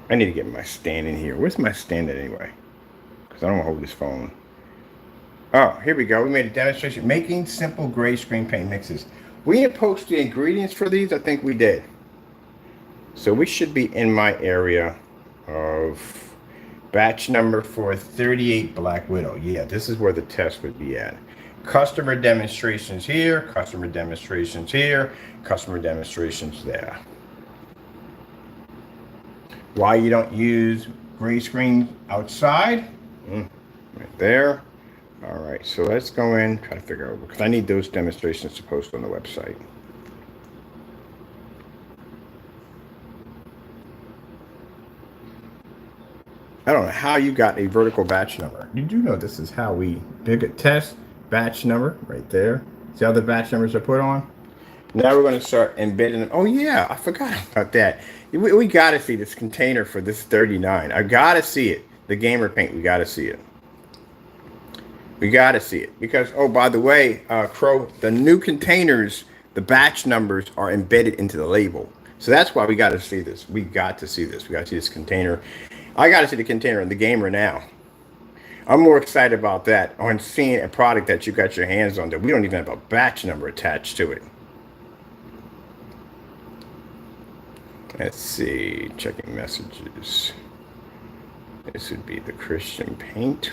I need to get my stand in here. Where's my stand at anyway? Because I don't want to hold this phone. Oh, here we go. We made a demonstration. Making simple gray screen paint mixes. We didn't post the ingredients for these. I think we did. So we should be in my area of batch number for 38 Black Widow. Yeah, this is where the test would be at. Customer demonstrations here, customer demonstrations here, customer demonstrations there. Why you don't use gray screen outside? Right there. All right, so let's go in, try to figure out, because I need those demonstrations to post on the website. I don't know how you got a vertical batch number. You do know this is how we pick a test batch number right there. See how the batch numbers are put on? Now we're going to start embedding them. Oh yeah, I forgot about that. We got to see this container for this 39. I got to see it. The gamer paint, we got to see it. We got to see it because, oh, by the way, Crow, the new containers, the batch numbers are embedded into the label. So that's why we got to see this. We got to see this. We got to see this container. I got to see the container in the gamer now. I'm more excited about that on seeing a product that you got your hands on that we don't even have a batch number attached to it. Let's see, checking messages. This would be the Christian Paint.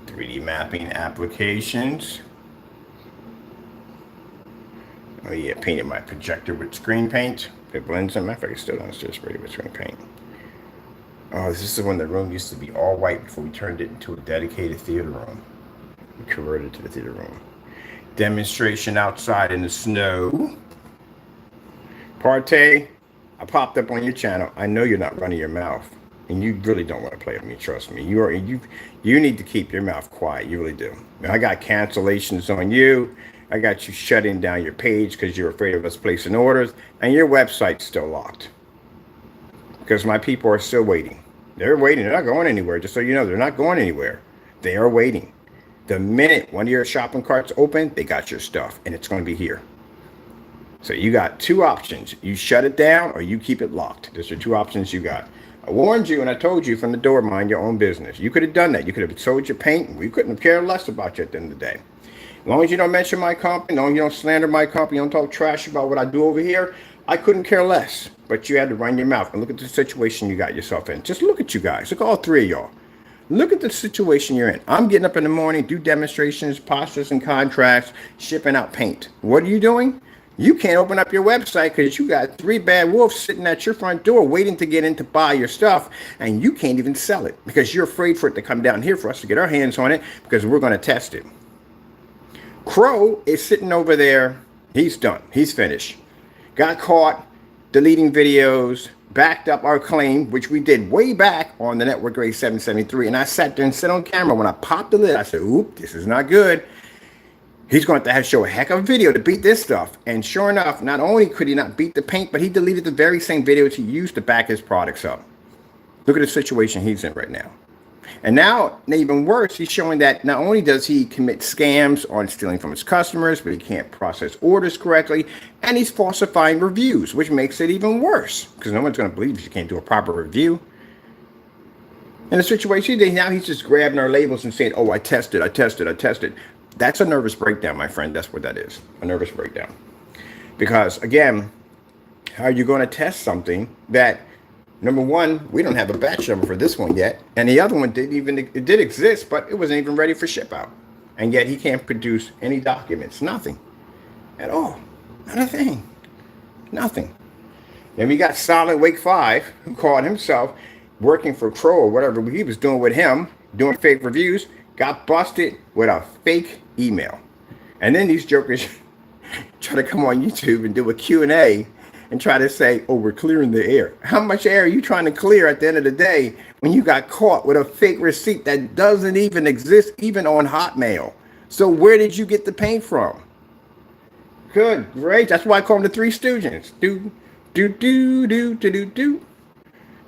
3D mapping applications. Oh yeah, painted my projector with screen paint. It blends in. Matter of fact, it's still downstairs sprayed with screen paint. Oh, this is when the room used to be all white before we turned it into a dedicated theater room. We converted it to the theater room. Demonstration outside in the snow. Partey, I popped up on your channel. I know you're not running your mouth. And you really don't want to play with me, trust me. You need to keep your mouth quiet. You really do. I got cancellations on you. I got you shutting down your page because you're afraid of us placing orders. And your website's still locked. Because my people are still waiting. They're waiting. They're not going anywhere. Just so you know, they're not going anywhere. They are waiting. The minute one of your shopping carts open, they got your stuff. And it's going to be here. So you got two options. You shut it down or you keep it locked. Those are two options you got. I warned you and I told you from the door, mind your own business. You could have done that. You could have sold your paint. We couldn't have cared less about you at the end of the day. As long as you don't mention my company, as long as you don't slander my company, don't talk trash about what I do over here, I couldn't care less. But you had to run your mouth and look at the situation you got yourself in. Just look at you guys. Look at all three of y'all. Look at the situation you're in. I'm getting up in the morning, do demonstrations, posters and contracts, shipping out paint. What are you doing? You can't open up your website because you got three bad wolves sitting at your front door waiting to get in to buy your stuff, and you can't even sell it because you're afraid for it to come down here for us to get our hands on it because we're going to test it. Crow is sitting over there. He's done. He's finished. Got caught deleting videos, backed up our claim, which we did way back on the network Crows1173, and I sat there and said on camera when I popped the lid, I said, oop, this is not good. He's going to have to show a heck of a video to beat this stuff. And sure enough, not only could he not beat the paint, but he deleted the very same videos he used to back his products up. Look at the situation he's in right now. And now, even worse, he's showing that not only does he commit scams on stealing from his customers, but he can't process orders correctly, and he's falsifying reviews, which makes it even worse, because no one's going to believe if you can't do a proper review. In the situation, now he's just grabbing our labels and saying, oh, I tested. That's a nervous breakdown, my friend. That's what that is, a nervous breakdown. Because, again, how are you going to test something that, number one, we don't have a batch number for this one yet, and the other one it did exist, but it wasn't even ready for ship out. And yet he can't produce any documents, nothing at all, not a thing, nothing. Then we got Silent Wake 5, who called himself working for Crow or whatever he was doing with him, doing fake reviews, got busted with a fake email. And then these jokers try to come on YouTube and do a Q&A and try to say, oh, we're clearing the air. How much air are you trying to clear at the end of the day when you got caught with a fake receipt that doesn't even exist even on Hotmail? So where did you get the paint from? Good, great. That's why I call them the Three Stooges. Do, do, do, do, do, do, do.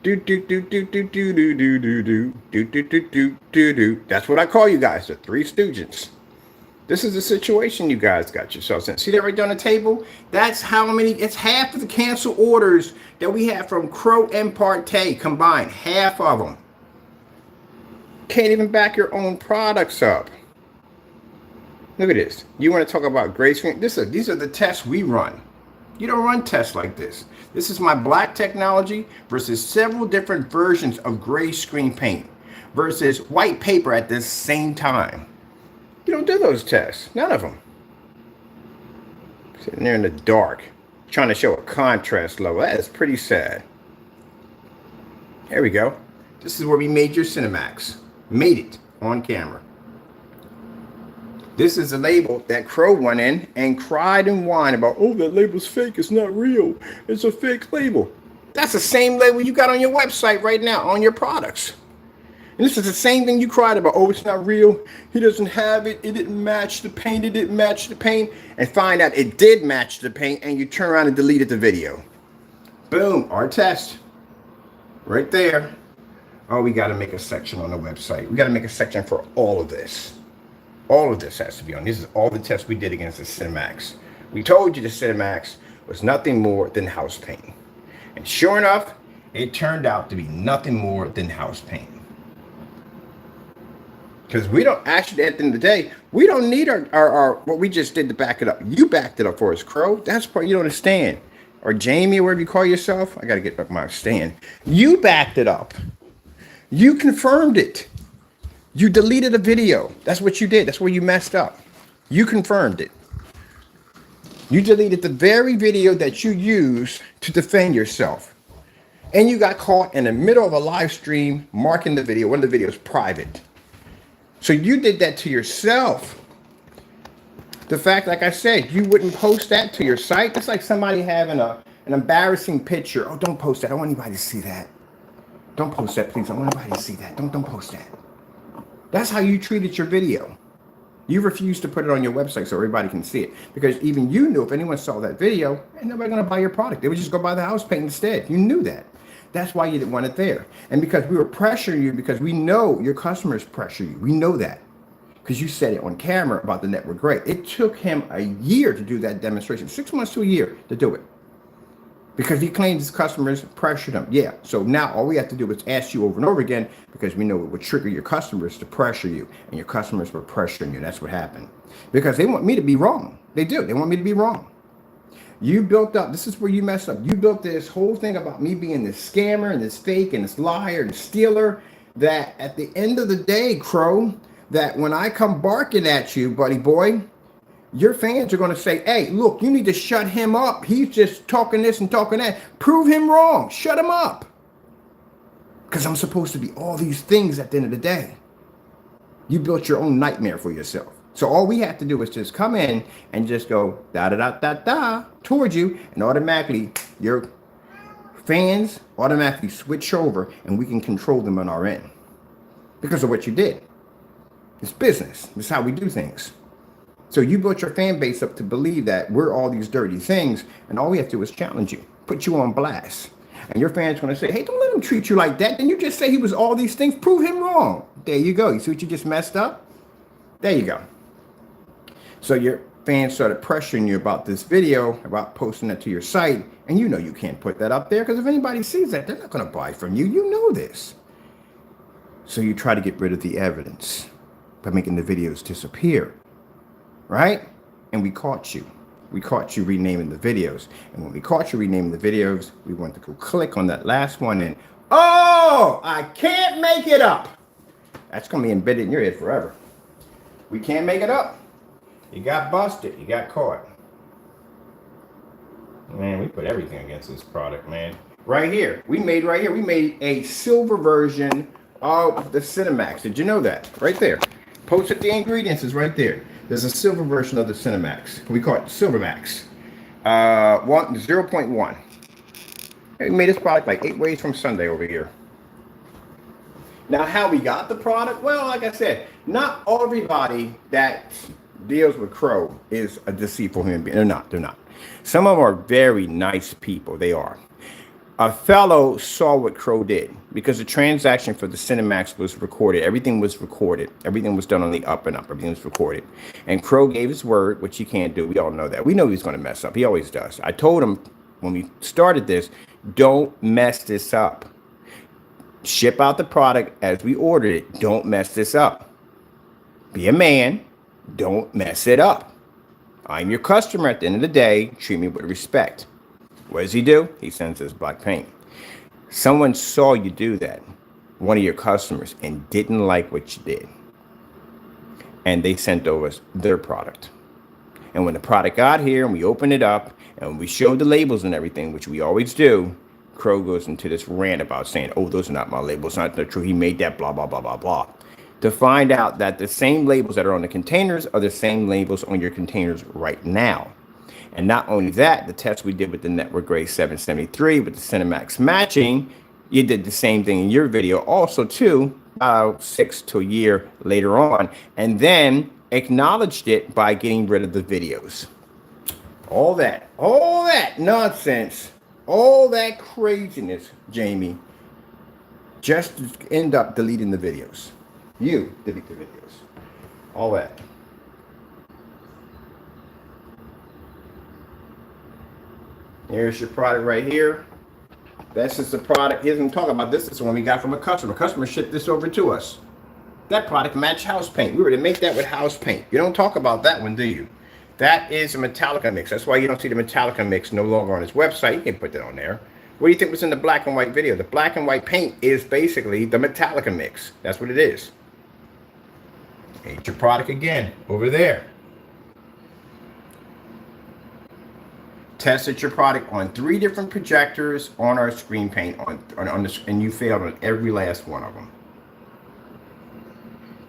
Do do do do do do do do do do do do do do do. That's what I call you guys, the Three Stooges. This is the situation you guys got yourselves in. See that right down the table? That's how many. It's half of the cancel orders that we have from Crow and Partey combined. Half of them. Can't even back your own products up. Look at this. You want to talk about gray screen? These are the tests we run. You don't run tests like this. This is my black technology versus several different versions of gray screen paint versus white paper at the same time. You don't do those tests. None of them. Sitting there in the dark, trying to show a contrast level. That is pretty sad. There we go. This is where we made your Cinemax. Made it on camera. This is a label that Crow went in and cried and whined about, oh, that label's fake, it's not real, it's a fake label. That's the same label you got on your website right now on your products. And this is the same thing you cried about. Oh, it's not real. He doesn't have it. It didn't match the paint. It didn't match the paint. And find out it did match the paint, and you turn around and deleted the video. Boom, our test. Right there. Oh, we got to make a section on the website. We got to make a section for all of this. All of this has to be on. This is all the tests we did against the Cinemax. We told you the Cinemax was nothing more than house paint. And sure enough, it turned out to be nothing more than house paint. Because we don't actually, at the end of the day, we don't need our what we just did to back it up. You backed it up for us, Crow. That's part you don't understand. Or Jamie, or whatever you call yourself. I got to get back my stand. You backed it up. You confirmed it. You deleted a video. That's what you did. That's where you messed up. You confirmed it. You deleted the very video that you used to defend yourself. And you got caught in the middle of a live stream marking the video. One of the videos private. So you did that to yourself. The fact, like I said, you wouldn't post that to your site. That's like somebody having an embarrassing picture. Oh, don't post that. I don't want anybody to see that. Don't post that, please. I don't want anybody to see that. Don't post that. That's how you treated your video. You refused to put it on your website so everybody can see it. Because even you knew if anyone saw that video, ain't nobody going to buy your product. They would just go buy the house paint instead. You knew that. That's why you didn't want it there. And because we were pressuring you, because we know your customers pressure you. We know that. Because you said it on camera about the network great. It took him a year to do that demonstration. 6 months to a year to do it. Because he claims his customers pressured him. Yeah. So now all we have to do is ask you over and over again, because we know it would trigger your customers to pressure you. And your customers were pressuring you. That's what happened. Because they want me to be wrong. They do. They want me to be wrong. You built up, this is where you messed up. You built this whole thing about me being this scammer and this fake and this liar and stealer, that at the end of the day, Crow, that when I come barking at you, buddy boy, your fans are going to say, hey, look, you need to shut him up. He's just talking this and talking that. Prove him wrong. Shut him up. Because I'm supposed to be all these things at the end of the day. You built your own nightmare for yourself. So all we have to do is just come in and just go da-da-da-da-da towards you, and automatically your fans automatically switch over, and we can control them on our end because of what you did. It's business. This is how we do things. So you built your fan base up to believe that we're all these dirty things, and all we have to do is challenge you, put you on blast. And your fans going to say, hey, don't let him treat you like that. Then you just say he was all these things. Prove him wrong. There you go. You see what you just messed up? There you go. So your fans started pressuring you about this video, about posting it to your site, and you know you can't put that up there, because if anybody sees that, they're not going to buy from you. You know this. So you try to get rid of the evidence by making the videos disappear, right? And we caught you. We caught you renaming the videos. And when we caught you renaming the videos, we went to go click on that last one and, oh, I can't make it up. That's going to be embedded in your head forever. We can't make it up. You got busted. You got caught. Man, we put everything against this product, man. Right here. We made a silver version of the Cinemax. Did you know that? Right there. Posted the ingredients is right there. There's a silver version of the Cinemax. We call it Silvermax. 0.1. We made this product like 8 ways from Sunday over here. Now, how we got the product? Well, like I said, not everybody that deals with Crow is a deceitful human being. They're not. Some of them are very nice people. They are. A fellow saw what Crow did, because the transaction for the Cinemax was recorded. Everything was recorded. Everything was done on the up and up. Everything was recorded. And Crow gave his word, which he can't do. We all know that. We know he's going to mess up. He always does. I told him when we started this, don't mess this up. Ship out the product as we ordered it. Don't mess this up. Be a man. Don't mess it up. I'm your customer at the end of the day. Treat me with respect. What does he do? He sends us black paint. Someone saw you do that, one of your customers, and didn't like what you did. And they sent over their product. And when the product got here and we opened it up and we showed the labels and everything, which we always do, Crow goes into this rant about saying, oh, those are not my labels. Not true. He made that, blah, blah, blah, blah, blah. to find out that the same labels that are on the containers are the same labels on your containers right now. And not only that, the test we did with the Network Grade 773 with the Cinemax matching, you did the same thing in your video also too, 6 to a year later on, and then acknowledged it by getting rid of the videos. All that nonsense, all that craziness, Jamie, just end up deleting the videos. You delete the videos. All that. Here's your product right here. This is the product. He doesn't talk about this. This is one we got from a customer. Customer shipped this over to us. That product matched house paint. We were to make that with house paint. You don't talk about that one, do you? That is a Metallica mix. That's why you don't see the Metallica mix no longer on his website. You can put that on there. What do you think was in the black and white video? The black and white paint is basically the Metallica mix. That's what it is. Here's your product again over there. Tested your product on 3 different projectors on our screen paint and you failed on every last one of them.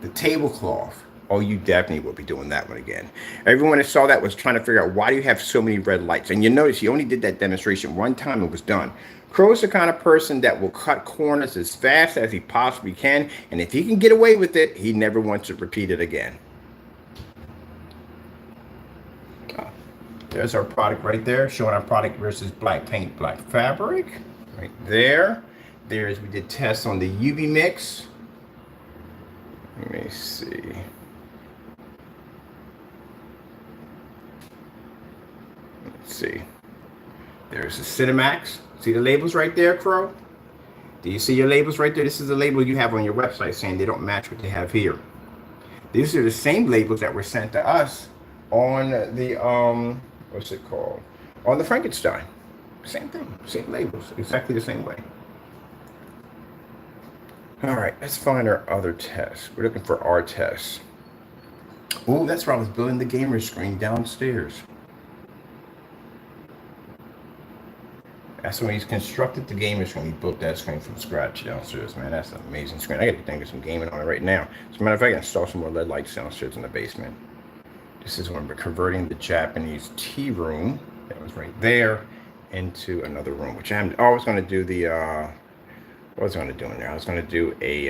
The tablecloth. Oh, you definitely will be doing that one again. Everyone that saw that was trying to figure out why do you have so many red lights. And you notice he only did that demonstration one time and it was done. Crow's the kind of person that will cut corners as fast as he possibly can. And if he can get away with it, he never wants to repeat it again. There's our product right there, showing our product versus black paint, black fabric. Right there. We did tests on the UV mix. Let me see. Let's see. There's the Cinemax. See the labels right there, Crow? Do you see your labels right there? This is the label you have on your website saying they don't match what they have here. These are the same labels that were sent to us on the, what's it called? On the Frankenstein. Same thing, same labels, exactly the same way. All right, let's find our other tests. We're looking for our tests. Oh, that's where I was building the gamer screen downstairs. That's when he's constructed the gamer screen. He built that screen from scratch downstairs, man. That's an amazing screen. I got to think of some gaming on it right now. As a matter of fact, I can install some more LED lights downstairs in the basement. This is when we're converting the Japanese tea room that was right there into another room, which I'm always going to do the, what was I going to do in there? I was going to do a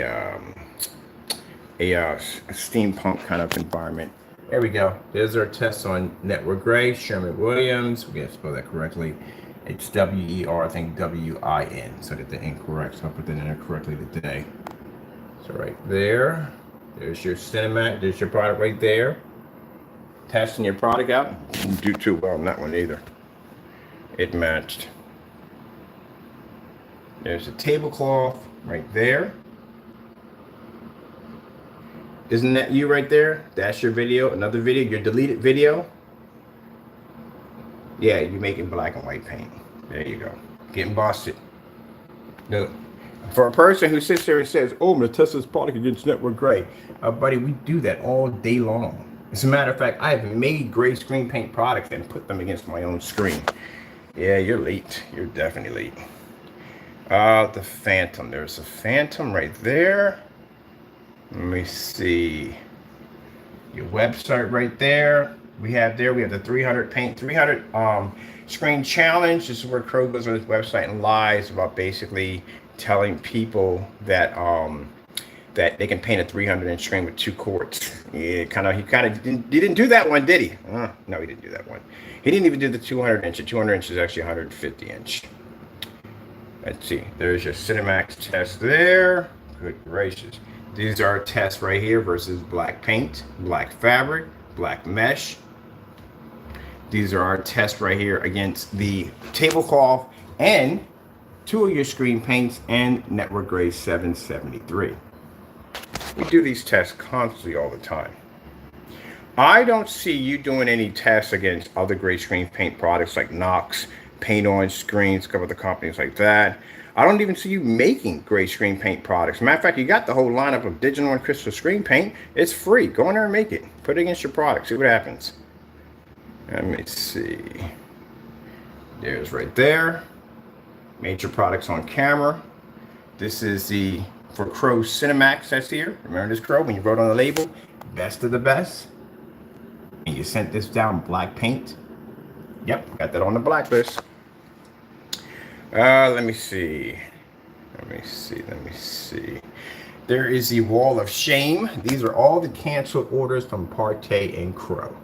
steampunk kind of environment. There we go. There's our test on Network Gray, Sherman-Williams. We got to spell that correctly. It's W-E-R, I think W-I-N. So I did the incorrect, so I'll put that in there correctly today. So right there, there's your Cinemax, there's your product right there. Testing your product out. Didn't do too well on that one either. It matched. There's a tablecloth right there. Isn't that you right there? That's your video, another video, your deleted video. Yeah, you're making black and white paint. There you go. Getting busted. Look, for a person who sits there and says, oh, I'm going to test this product against Network Gray. Buddy, we do that all day long. As a matter of fact, I have made gray screen paint products and put them against my own screen. Yeah, you're late. You're definitely late. The Phantom. There's a Phantom right there. Let me see. Your website right there. We have the 300 screen challenge. This is where Crow goes on his website and lies about basically telling people that that they can paint a 300-inch screen with 2 quarts. He didn't do that one, did he? No, he didn't do that one. He didn't even do the 200-inch. The 200-inch is actually 150-inch. Let's see. There's your Cinemax test there. Good gracious. These are tests right here versus black paint, black fabric, black mesh. These are our tests right here against the tablecloth and 2 of your screen paints and Network Gray 773. We do these tests constantly all the time. I don't see you doing any tests against other gray screen paint products like Knox, Paint On Screens, a couple of the companies like that. I don't even see you making gray screen paint products. Matter of fact, you got the whole lineup of digital and crystal screen paint. It's free. Go in there and make it. Put it against your product. See what happens. Let me see. There's right there. Major products on camera. This is the for Crow Cinemax. That's here. Remember this Crow when you wrote on the label, best of the best, and you sent this down black paint. Yep, got that on the blacklist. Let me see. Let me see. There is the wall of shame. These are all the canceled orders from Partey and Crow.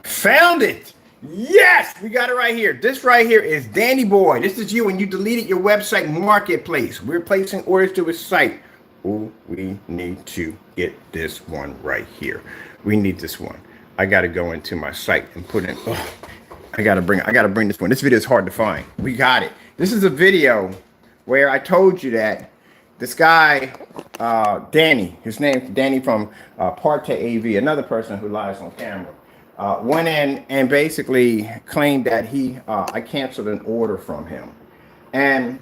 Found it. Yes, we got it right here. This right here is Danny Boy. This is you when you deleted your website marketplace. We're placing orders to his site. Oh, we need to get this one right here. We need this one. I got to go into my site and put in. Oh, I got to bring this one. This video is hard to find. We got it. This is a video where I told you that this guy, Danny, his name's Danny from Partey AV, another person who lies on camera. Went in and basically claimed that I canceled an order from him. And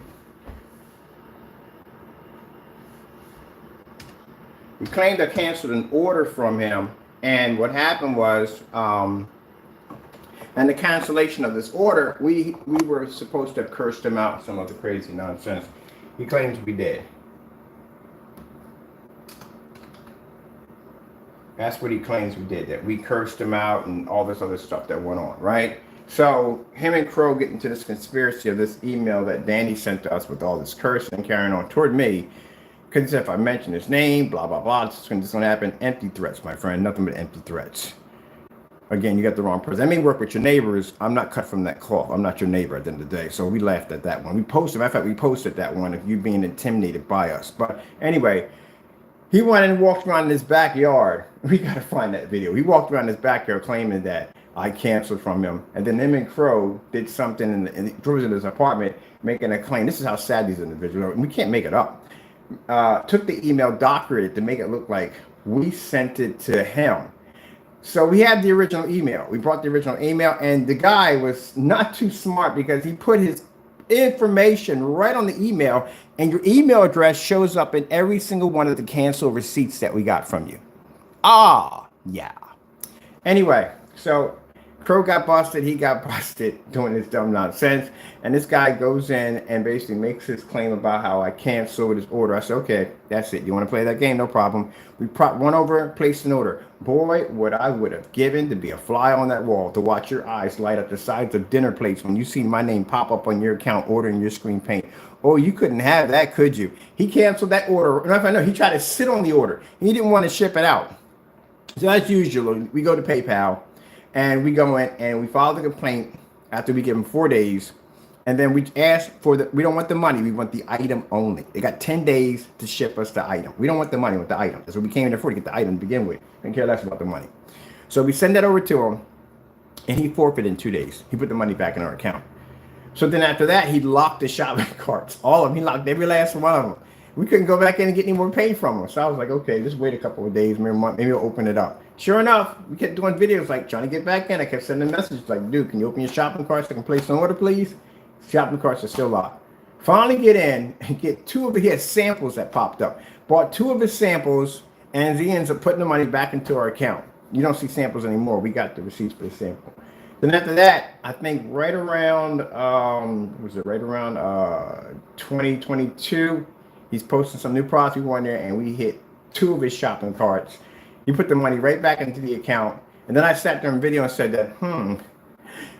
he claimed I canceled an order from him. And what happened was, and the cancellation of this order, we were supposed to have cursed him out, some other crazy nonsense. He claims we did. That's what he claims we did, that we cursed him out and all this other stuff that went on, right? So him and Crow get into this conspiracy of this email that Danny sent to us with all this cursing and carrying on toward me. Because if I mention his name, blah, blah, blah, this is going to happen. Empty threats, my friend, nothing but empty threats. Again, you got the wrong person. I may work with your neighbors. I'm not cut from that cloth. I'm not your neighbor at the end of the day. So we laughed at that one. We posted, matter of fact, we posted that one of you being intimidated by us. But anyway, he went and walked around in his backyard. We got to find that video. He walked around his backyard claiming that I canceled from him. And then him and Crow did something and Drew's in his apartment making a claim. This is how sad these individuals are. We can't make it up. Took the email, doctored it to make it look like we sent it to him. So we had the original email. We brought the original email, and the guy was not too smart because he put his information right on the email, and your email address shows up in every single one of the canceled receipts that we got from you. Ah, yeah. Anyway, so Crow got busted. He got busted doing this dumb nonsense. And this guy goes in and basically makes his claim about how I canceled his order. I said, okay, that's it. You want to play that game? No problem. We went over, placed an order. Boy, what I would have given to be a fly on that wall to watch your eyes light up the sides of dinner plates when you see my name pop up on your account ordering your screen paint. Oh, you couldn't have that, could you? He canceled that order. And if I know, he tried to sit on the order. He didn't want to ship it out. So as usual, we go to PayPal. And we go in and we file the complaint after we give them 4 days. And then we ask for we don't want the money. We want the item only. They got 10 days to ship us the item. We don't want the money with the item. That's what we came in there for, to get the item to begin with. Didn't care less about the money. So we send that over to him and he forfeited in 2 days. He put the money back in our account. So then after that, he locked the shopping carts. All of them. He locked every last one of them. We couldn't go back in and get any more paint from him. So I was like, okay, just wait a couple of days, maybe a month, maybe we'll open it up. Sure enough, we kept doing videos like trying to get back in. I kept sending messages like, dude, can you open your shopping carts so I can place an order, please? Shopping carts are still locked. Finally get in and get he had samples that popped up. Bought 2 of his samples, and he ends up putting the money back into our account. You don't see samples anymore. We got the receipts for the sample. Then after that, I think right around, 2022, he's posting some new products we want there, and we hit 2 of his shopping carts. He put the money right back into the account. And then I sat there in video and said that,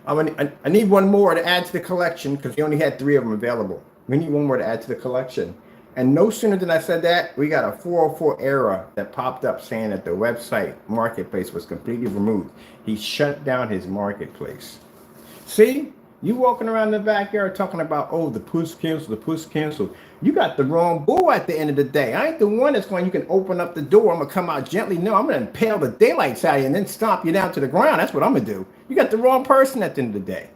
I need one more to add to the collection because he only had 3 of them available. We need one more to add to the collection. And no sooner than I said that, we got a 404 error that popped up saying that the website marketplace was completely removed. He shut down his marketplace. See? You walking around the backyard talking about, oh, the push canceled. You got the wrong bull at the end of the day. I ain't the one that's going, you can open up the door. I'm going to come out gently. No, I'm going to impale the daylights out of you and then stomp you down to the ground. That's what I'm going to do. You got the wrong person at the end of the day.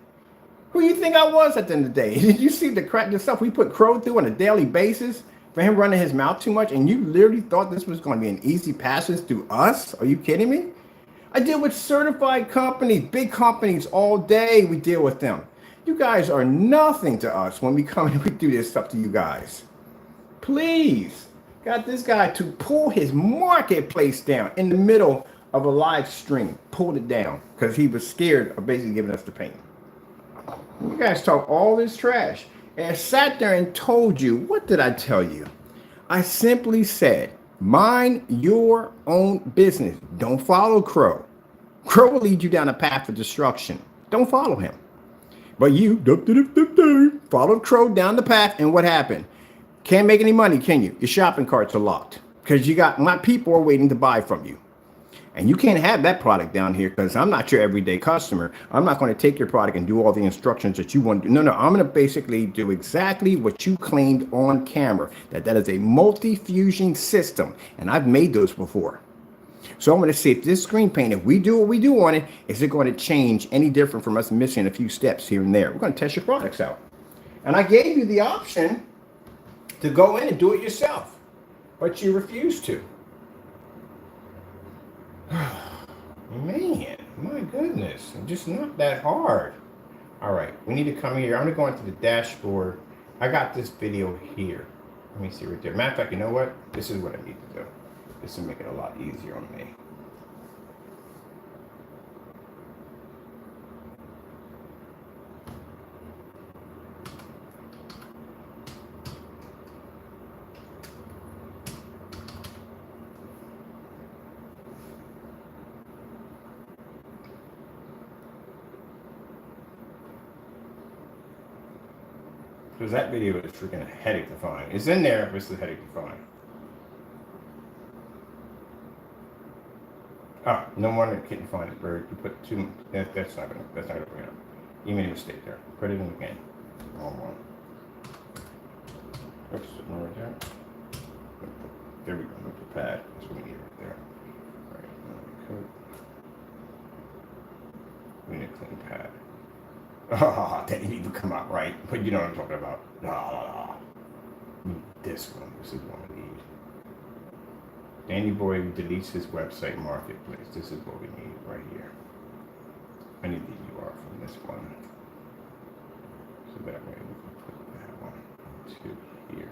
Who you think I was at the end of the day? Did you see the stuff we put Crow through on a daily basis for him running his mouth too much? And you literally thought this was going to be an easy passage through us? Are you kidding me? I deal with certified companies, big companies all day. We deal with them. You guys are nothing to us when we come and we do this stuff to you guys. Please, got this guy to pull his marketplace down in the middle of a live stream. Pulled it down because he was scared of basically giving us the paint. You guys talk all this trash. And I sat there and told you, what did I tell you? I simply said, mind your own business. Don't follow Crow. Crow will lead you down a path of destruction. Don't follow him. But you followed Crow down the path, and what happened? Can't make any money, can you? Your shopping carts are locked because you got my people are waiting to buy from you. And you can't have that product down here because I'm not your everyday customer. I'm not going to take your product and do all the instructions that you want to do. No, I'm going to basically do exactly what you claimed on camera, that is a multi-fusion system. And I've made those before. So I'm going to see if this screen paint, if we do what we do on it, is it going to change any different from us missing a few steps here and there? We're going to test your products out. And I gave you the option to go in and do it yourself, but you refused to. Man, my goodness, just not that hard. All right, we need to come here. I'm going to go into the dashboard. I got this video here. Let me see right there. Matter of fact, you know what? This is what I need to do. This will make it a lot easier on me. Because that video is freaking a headache to find. It's in there, but it's a headache to find. Ah, no wonder I couldn't find it, Bird. You put two. That's not gonna bring it up. You made a mistake there. Put it in again. Wrong one. Oops, no right there. There we go. Look the pad. That's what we need right there. All right. We need a clean pad. Ah, that didn't even come out right. But you know what I'm talking about. This one. This is one we need. Danny Boy deletes his website marketplace. This is what we need right here. I need the URL from this one. So that way we can put that one to here.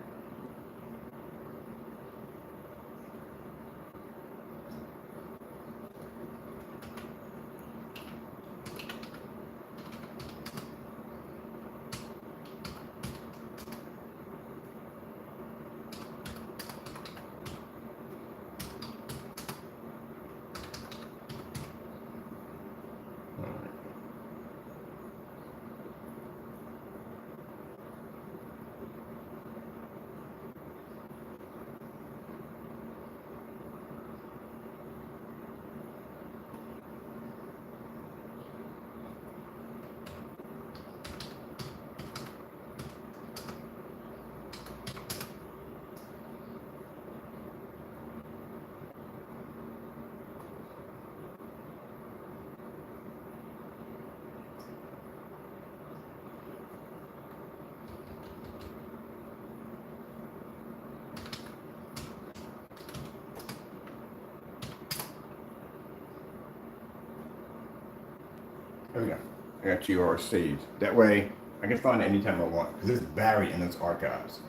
There we go. I got URL saved. That way, I can find it anytime I want. Because it's buried in its archives.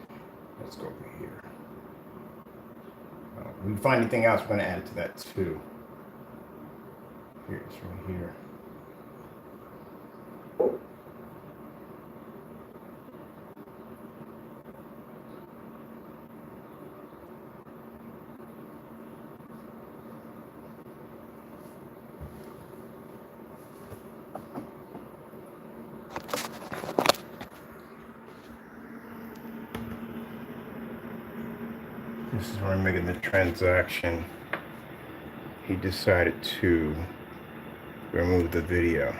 Let's go over here. If we find anything else, we're going to add it to that too. Here, it's right here. This is where I'm making the transaction. He decided to remove the video.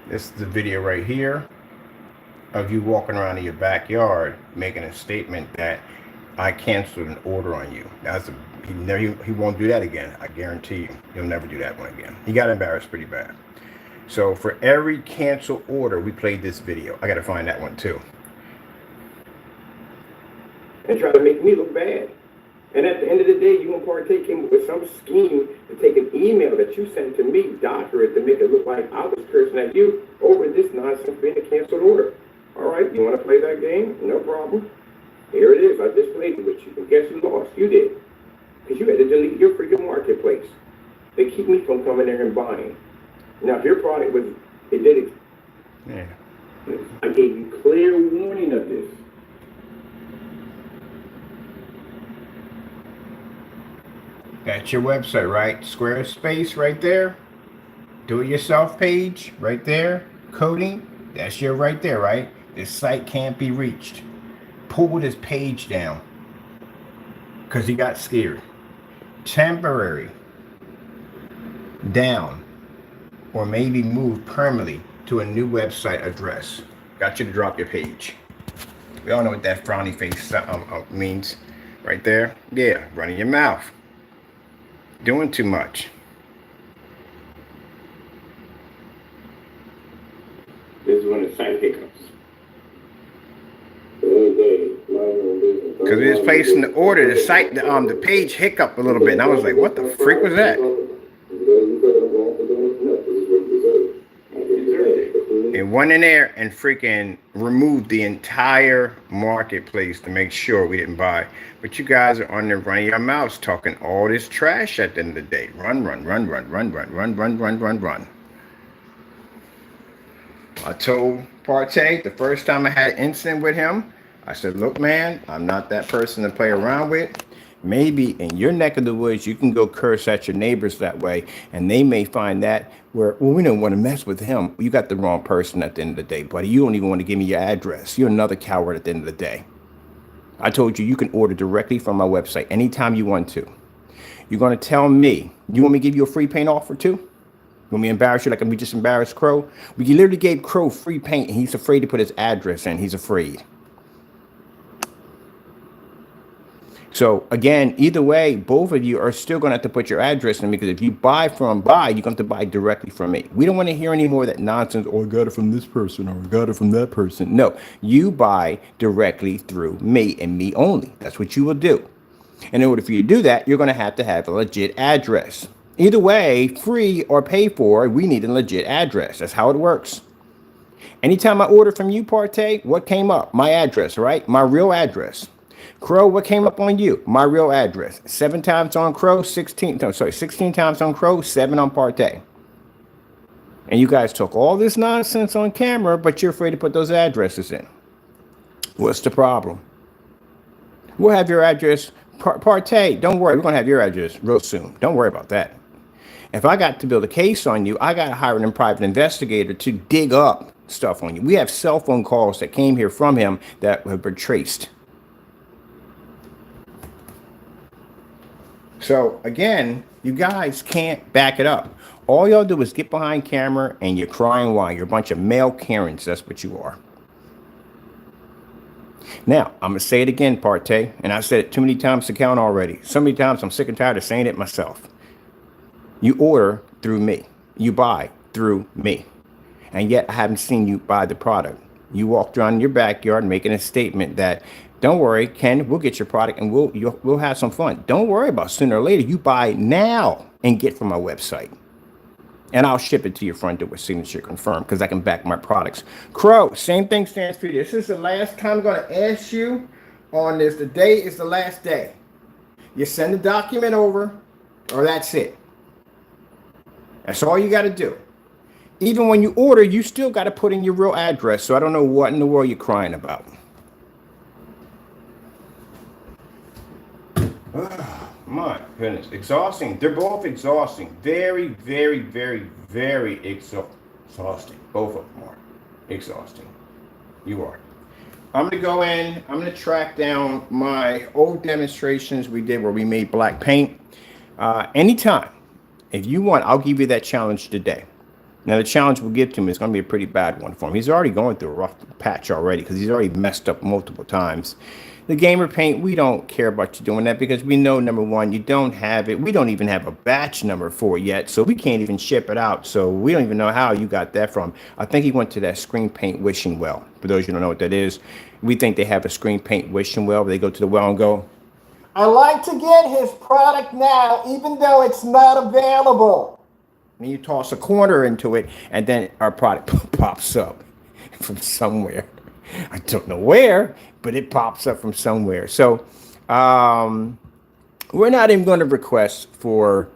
This is the video right here of you walking around in your backyard making a statement that I canceled an order on you. He won't do that again. I guarantee you, he'll never do that one again. He got embarrassed pretty bad. So for every cancel order, we played this video. I got to find that one too. And try to make me look bad. And at the end of the day, you and partake in with some scheme to take an email that you sent to me, doctor it, to make it look like I was cursing at you over this nonsense being a canceled order. All right, you want to play that game? No problem. Here it is. I just played it with you. And guess who lost? You did. Because you had to delete your freaking marketplace. They keep me from coming there and buying. Now, if your product was, it did it. Yeah. I gave you clear warning of this. That's your website, right? Squarespace right there. Do-it-yourself page right there. Coding. That's your right there, right? This site can't be reached. Pull this page down because he got scared. Temporary. Down. Or maybe move permanently to a new website address. Got you to drop your page. We all know what that frowny face means. Right there. Yeah, running your mouth. Doing too much. This is one of the side hiccups. Because we was placing the order, the site, the page hiccup a little bit, and I was like, "What the freak was that?" It went in there and freaking removed the entire marketplace to make sure we didn't buy. But you guys are on there running your mouths, talking all this trash at the end of the day. Run, run, run, run, run, run, run, run, run, run, run. I told Partey the first time I had an incident with him, I said, "Look, man, I'm not that person to play around with. Maybe in your neck of the woods, you can go curse at your neighbors that way, and they may find that where, well, we don't want to mess with him. You got the wrong person at the end of the day, buddy. You don't even want to give me your address. You're another coward at the end of the day. I told you can order directly from my website anytime you want to. You're going to tell me, you want me to give you a free paint offer too? You want me to embarrass you like we just embarrassed Crow? We literally gave Crow free paint, and he's afraid to put his address in. He's afraid. So again, either way, both of you are still going to have to put your address in, because if you buy, you're going to have to buy directly from me. We don't want to hear any more of that nonsense. Oh, I got it from this person, or I got it from that person. No, you buy directly through me and me only. That's what you will do. And in order for you to do that, you're going to have a legit address. Either way, free or pay for, we need a legit address. That's how it works. Anytime I order from you, Partey, what came up? My address, right? My real address. Crow, what came up on you? My real address. 7 times on Crow, 16 times on Crow, 7 on Partey. And you guys took all this nonsense on camera, but you're afraid to put those addresses in. What's the problem? We'll have your address. Partey, don't worry. We're going to have your address real soon. Don't worry about that. If I got to build a case on you, I got to hire a private investigator to dig up stuff on you. We have cell phone calls that came here from him that were traced. So again, you guys can't back it up. All y'all do is get behind camera and you're crying why. You're a bunch of male Karens. That's what you are. Now, I'm going to say it again, Partey, and I said it too many times to count already. So many times I'm sick and tired of saying it myself. You order through me. You buy through me. And yet I haven't seen you buy the product. You walked around in your backyard making a statement that, don't worry, Ken, we'll get your product and we'll have some fun. Don't worry about sooner or later. You buy now and get from my website. And I'll ship it to your front door with signature confirmed, because I can back my products. Crow, same thing stands for you. This is the last time I'm going to ask you on this. The day is the last day. You send the document over, or that's it. That's all you got to do. Even when you order, you still got to put in your real address. So I don't know what in the world you're crying about. Oh, my goodness. Exhausting. They're both exhausting. Very, very, very, very exhausting. Both of them are exhausting. You are. I'm going to go in. I'm going to track down my old demonstrations we did where we made black paint. Anytime. If you want, I'll give you that challenge today. Now, the challenge we'll give to him is going to be a pretty bad one for him. He's already going through a rough patch already because he's already messed up multiple times. The gamer paint, we don't care about you doing that because we know, number one, you don't have it. We don't even have a batch number for it yet, so we can't even ship it out. So we don't even know how you got that from. I think he went to that screen paint wishing well. For those who don't know what that is, we think they have a screen paint wishing well, where they go to the well and go, I like to get his product now, even though it's not available. And you toss a quarter into it, and then our product pops up from somewhere. I don't know where, but it pops up from somewhere. So we're not even going to request for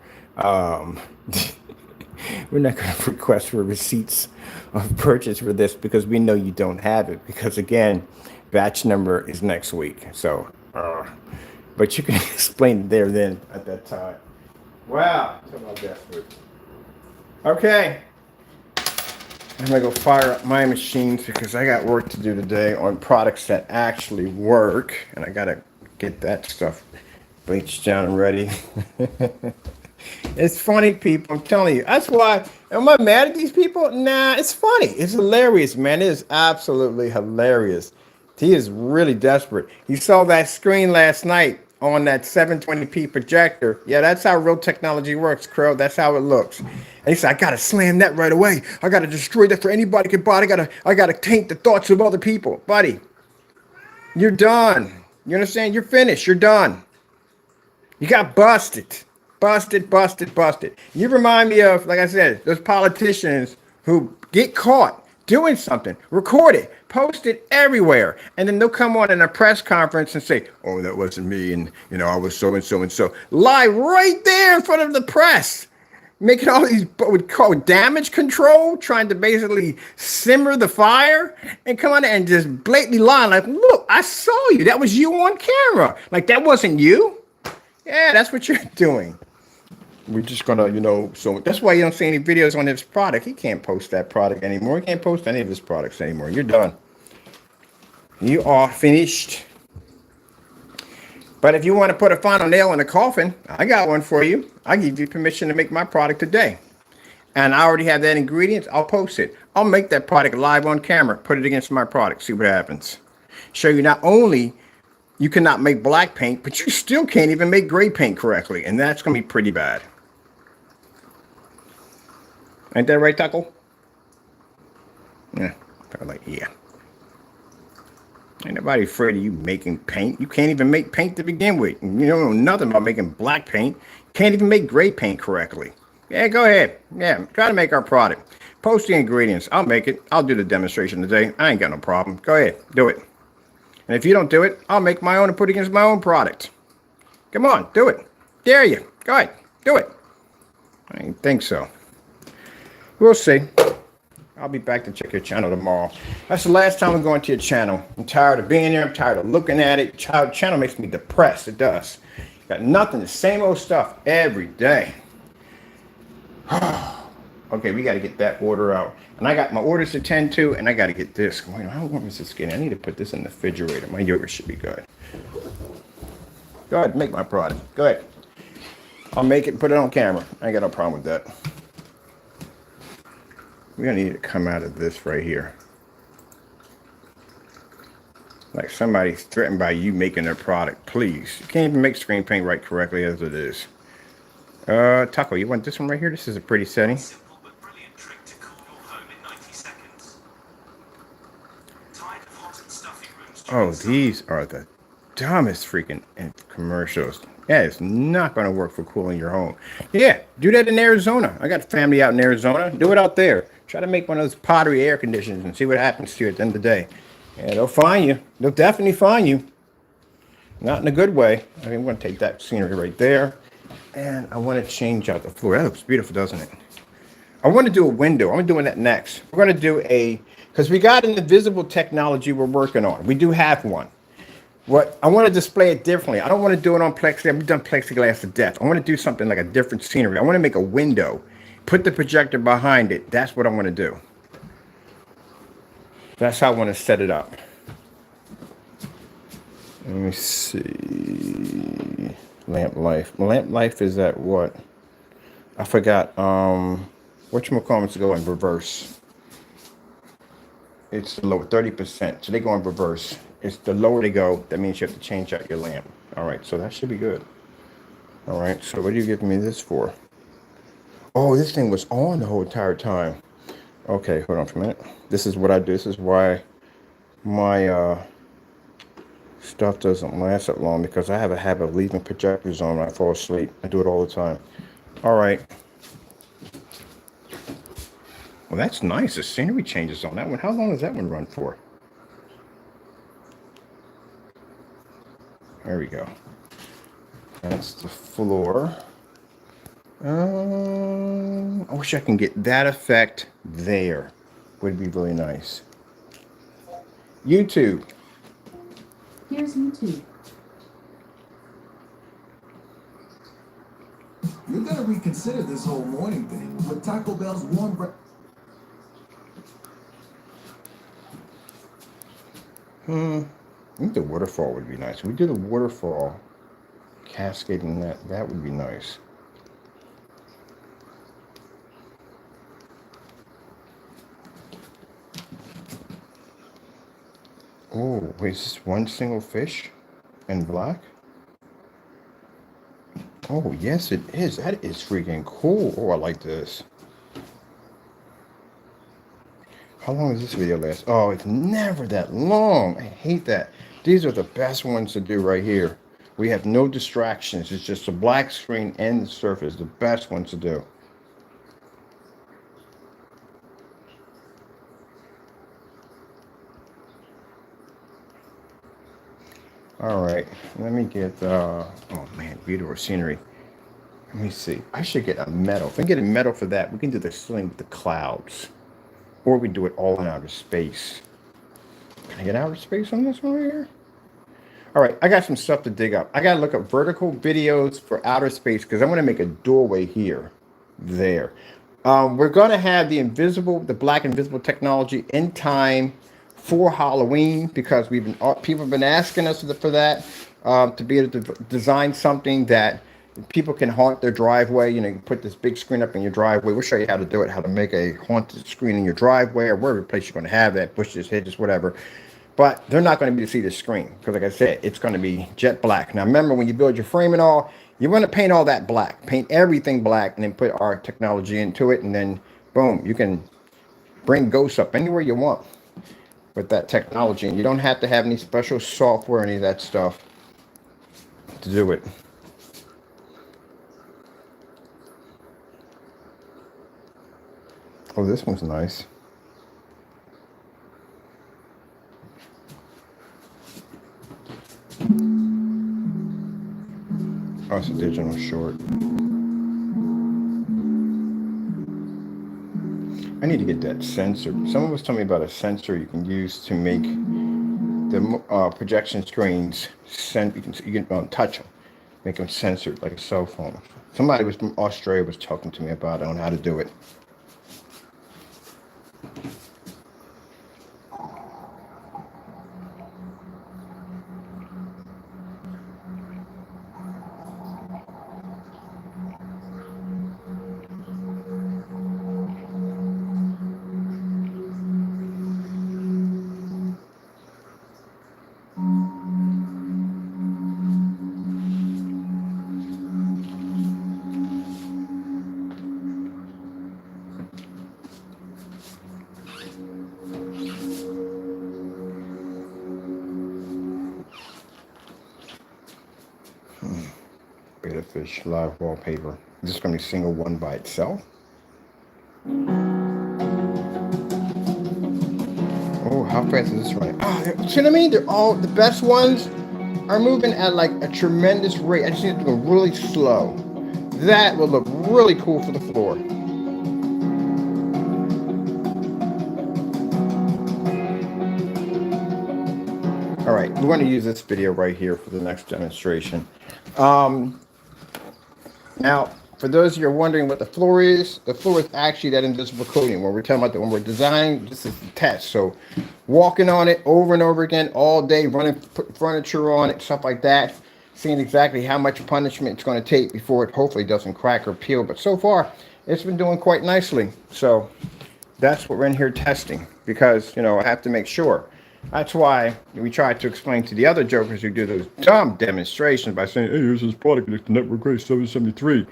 we're not going to request for receipts of purchase for this because we know you don't have it. Because again, batch number is next week. So, but you can explain it there then at that time. Wow, so about desperate. Okay, I'm gonna go fire up my machines because I got work to do today on products that actually work, and I gotta get that stuff bleached down and ready. It's funny, people. I'm telling you. That's why. Am I mad at these people? Nah, it's funny. It's hilarious, man. It is absolutely hilarious. He is really desperate. You saw that screen last night on that 720p projector. Yeah, that's how real technology works, Crow. That's how it looks. And he said, I gotta slam that right away. I gotta destroy that for anybody can buy it. I gotta taint the thoughts of other people. Buddy, you're done. You understand? You're finished. You're done. You got busted. Busted, busted, busted. You remind me of, like I said, those politicians who get caught doing something, record it, post it everywhere, and then they'll come on in a press conference and say, oh, that wasn't me, and, you know, I was so-and-so and so. Lie right there in front of the press, making all these, what we call damage control, trying to basically simmer the fire, and come on and just blatantly lie, like, look, I saw you. That was you on camera. Like, that wasn't you. Yeah, that's what you're doing. We're just gonna, you know, so that's why you don't see any videos on his product. He can't post that product anymore. He can't post any of his products anymore. You're done. You are finished. But if you want to put a final nail in the coffin, I got one for you. I give you permission to make my product today. And I already have that ingredients. I'll post it. I'll make that product live on camera, put it against my product, see what happens. Show you not only you cannot make black paint, but you still can't even make gray paint correctly. And that's going to be pretty bad. Ain't that right, Tuckle? Yeah, like, yeah. Ain't nobody afraid of you making paint. You can't even make paint to begin with. You don't know nothing about making black paint. Can't even make gray paint correctly. Yeah, go ahead. Yeah, try to make our product. Post the ingredients. I'll make it. I'll do the demonstration today. I ain't got no problem. Go ahead. Do it. And if you don't do it, I'll make my own and put it against my own product. Come on. Do it. Dare you. Go ahead. Do it. I didn't think so. We'll see. I'll be back to check your channel tomorrow. That's the last time I'm going to your channel. I'm tired of being there. I'm tired of looking at it. Channel makes me depressed. It does. Got nothing. The same old stuff every day. Okay, we got to get that order out. And I got my orders to tend to, and I got to get this. Wait, how warm is this getting? I need to put this in the refrigerator. My yogurt should be good. Go ahead, make my product. Go ahead. I'll make it and put it on camera. I ain't got no problem with that. We're going to need to come out of this right here. Like somebody's threatened by you making their product. Please. You can't even make screen paint right correctly as it is. Taco, you want this one right here? This is a pretty setting. Simple but brilliant trick to cool your home in 90 seconds. Tired of hot and stuffy rooms? Oh, these are the dumbest freaking commercials. Yeah, it's not going to work for cooling your home. Yeah, do that in Arizona. I got family out in Arizona. Do it out there. Try to make one of those pottery air conditioners and see what happens to you at the end of the day. Yeah, they'll find you. They'll definitely find you. Not in a good way. I mean, I'm going to take that scenery right there. And I want to change out the floor. That looks beautiful, doesn't it? I want to do a window. I'm doing that next. We're going to do because we got an invisible technology we're working on. We do have one. What I want to display it differently. I don't want to do it on plexiglass. We've done plexiglass to death. I want to do something like a different scenery. I want to make a window. Put the projector behind it. That's what I want to do. That's how I want to set it up. Let me see. Lamp life. Lamp life is at what? I forgot. Whatchamacallits go in reverse. It's the lower 30%. So they go in reverse. It's the lower they go, that means you have to change out your lamp. All right, so that should be good. All right, so what are you giving me this for? Oh, this thing was on the whole entire time. Okay, hold on for a minute. This is what I do. This is why my stuff doesn't last that long because I have a habit of leaving projectors on when I fall asleep. I do it all the time. All right. Well, that's nice. The scenery changes on that one. How long does that one run for? There we go. That's the floor. I wish I can get that effect there. Would be really nice. YouTube. Here's YouTube. You're gonna reconsider this whole morning thing with Taco Bell's warm breakfast. I think the waterfall would be nice. We did a waterfall cascading that would be nice. Oh, wait, is this one single fish in black? Oh, yes, it is. That is freaking cool. Oh, I like this. How long does this video last? Oh, it's never that long. I hate that. These are the best ones to do right here. We have no distractions. It's just a black screen and the surface. The best ones to do. All right, let me get, oh man, beautiful scenery. Let me see. I should get a medal. If I get a medal for that, we can do the ceiling with the clouds. Or we do it all in outer space. Can I get outer space on this one right here? All right, I got some stuff to dig up. I got to look up vertical videos for outer space because I'm going to make a doorway here, there. We're going to have the black invisible technology in time for Halloween because people have been asking us for that, to be able to design something that people can haunt their driveway. You know, you can put this big screen up in your driveway. We'll show you how to do it, how to make a haunted screen in your driveway or wherever place you're going to have that, bushes, hedges, whatever. But they're not going to be able to see the screen because, like I said, it's going to be jet black. Now, remember, when you build your frame and all, you want to paint all that black. Paint everything black and then put our technology into it. And then, boom, you can bring ghosts up anywhere you want with that technology. And you don't have to have any special software, any of that stuff to do it. Oh, this one's nice. Oh, it's a digital short. I need to get that sensor. Someone was telling me about a sensor you can use to make the projection screens you can touch them, make them censored like a cell phone. Somebody was from Australia was talking to me about it on how to do it. Beta fish live wallpaper. Is this going to be single one by itself? Oh, how fast is this running? Oh, see what I mean? They're all, the best ones are moving at like a tremendous rate. I just need to go really slow. That will look really cool for the floor. All right, we're going to use this video right here for the next demonstration. Now, for those of you who are wondering what the floor is actually that invisible coating. When we're talking about when we're designing, this is the test. So, walking on it over and over again all day, running furniture on it, stuff like that, seeing exactly how much punishment it's going to take before it hopefully doesn't crack or peel. But so far, it's been doing quite nicely. So, that's what we're in here testing because, you know, I have to make sure. That's why we try to explain to the other jokers who do those dumb demonstrations by saying, hey, here's this product, it's the Network Grade 773.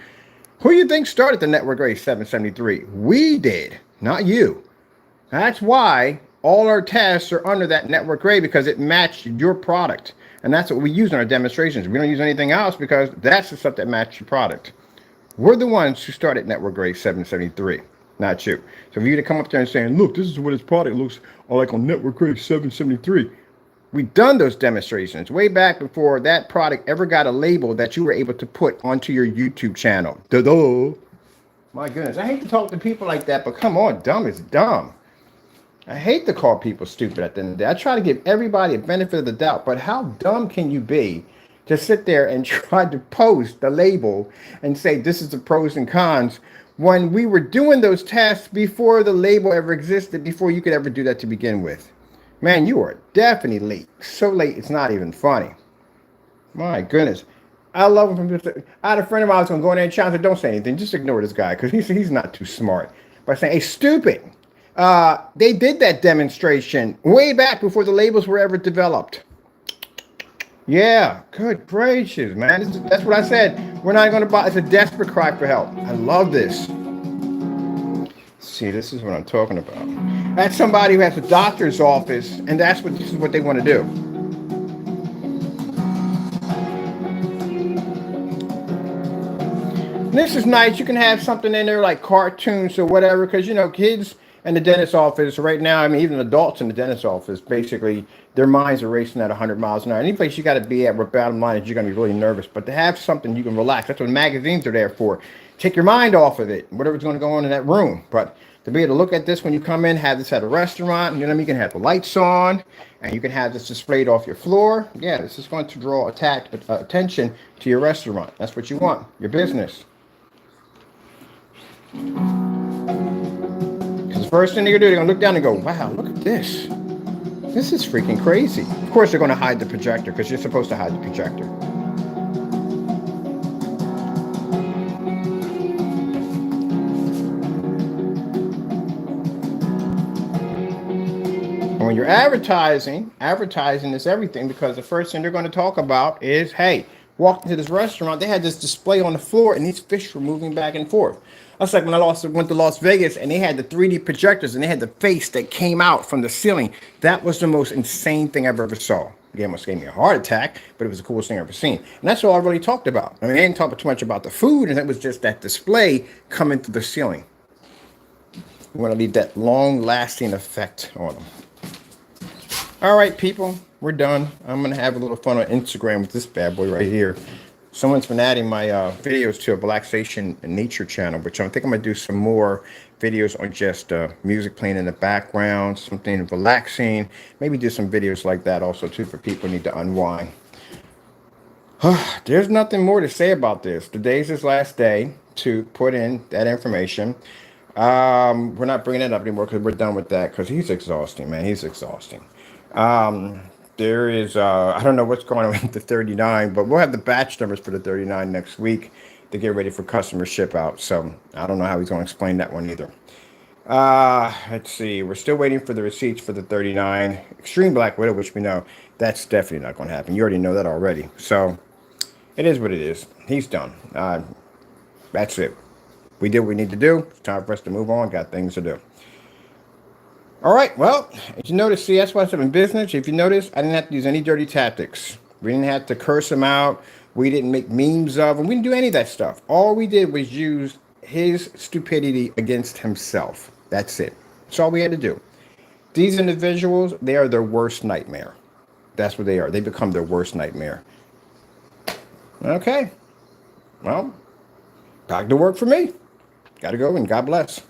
Who do you think started the Network Grade 773? We did, not you. That's why all our tests are under that Network Grade because it matched your product. And that's what we use in our demonstrations. We don't use anything else because that's the stuff that matches your product. We're the ones who started Network Grade 773, not you. So for you to come up there and saying, look, this is what his product looks like on Network Grade 773. We've done those demonstrations way back before that product ever got a label that you were able to put onto your YouTube channel. Duh. My goodness, I hate to talk to people like that, but come on, dumb is dumb. I hate to call people stupid at the end of the day. I try to give everybody a benefit of the doubt, but how dumb can you be to sit there and try to post the label and say this is the pros and cons when we were doing those tests before the label ever existed, before you could ever do that to begin with? Man, you are definitely late. So late, it's not even funny. My goodness. I love him. I had a friend of mine who was going to go in there and challenge her, don't say anything. Just ignore this guy because he's not too smart. By saying, hey, stupid. They did that demonstration way back before the labels were ever developed. Yeah, good gracious, man. That's what I said. We're not going to buy. It's a desperate cry for help. I love this. See, this is what I'm talking about. That's somebody who has a doctor's office, and this is what they want to do. This is nice. You can have something in there like cartoons or whatever, because kids in the dentist's office right now, I mean, even adults in the dentist's office, basically their minds are racing at 100 miles an hour. Any place you got to be at, where bottom line is you're going to be really nervous, but to have something you can relax. That's what magazines are there for. Take your mind off of it, whatever's going to go on in that room. But to be able to look at this when you come in, have this at a restaurant, you can have the lights on, and you can have this displayed off your floor. Yeah, this is going to draw attention to your restaurant. That's what you want, your business. Because the first thing they're going to do, they're going to look down and go, wow, look at this. This is freaking crazy. Of course, they're going to hide the projector because you're supposed to hide the projector. When you're advertising is everything, because the first thing they're going to talk about is, hey, walked into this restaurant, they had this display on the floor and these fish were moving back and forth. That's like when I went to Las Vegas and they had the 3D projectors and they had the face that came out from the ceiling. That was the most insane thing I've ever saw. It almost gave me a heart attack, but it was the coolest thing I've ever seen. And that's all I really talked about. I mean, I didn't talk too much about the food, and it was just that display coming through the ceiling. We want to leave that long-lasting effect on them. All right, people, we're done. I'm going to have a little fun on Instagram with this bad boy right here. Someone's been adding my videos to a relaxation and nature channel, which I think I'm going to do some more videos on just music playing in the background, something relaxing. Maybe do some videos like that also, too, for people who need to unwind. There's nothing more to say about this. Today's his last day to put in that information. We're not bringing it up anymore because we're done with that, because he's exhausting, man. He's exhausting. There is, I don't know what's going on with the 39, but we'll have the batch numbers for the 39 next week to get ready for customer ship out. So I don't know how he's going to explain that one either. Let's see. We're still waiting for the receipts for the 39 Extreme Black Widow, which we know that's definitely not going to happen. You already know that already. So it is what it is. He's done. That's it. We did what we need to do. It's time for us to move on. Got things to do. All right, well, as you notice, see, that's why I'm in business. If you notice, I didn't have to use any dirty tactics. We didn't have to curse him out. We didn't make memes of him. We didn't do any of that stuff. All we did was use his stupidity against himself. That's it. That's all we had to do. These individuals, they are their worst nightmare. That's what they are. They become their worst nightmare. Okay. Well, back to work for me. Got to go, and God bless.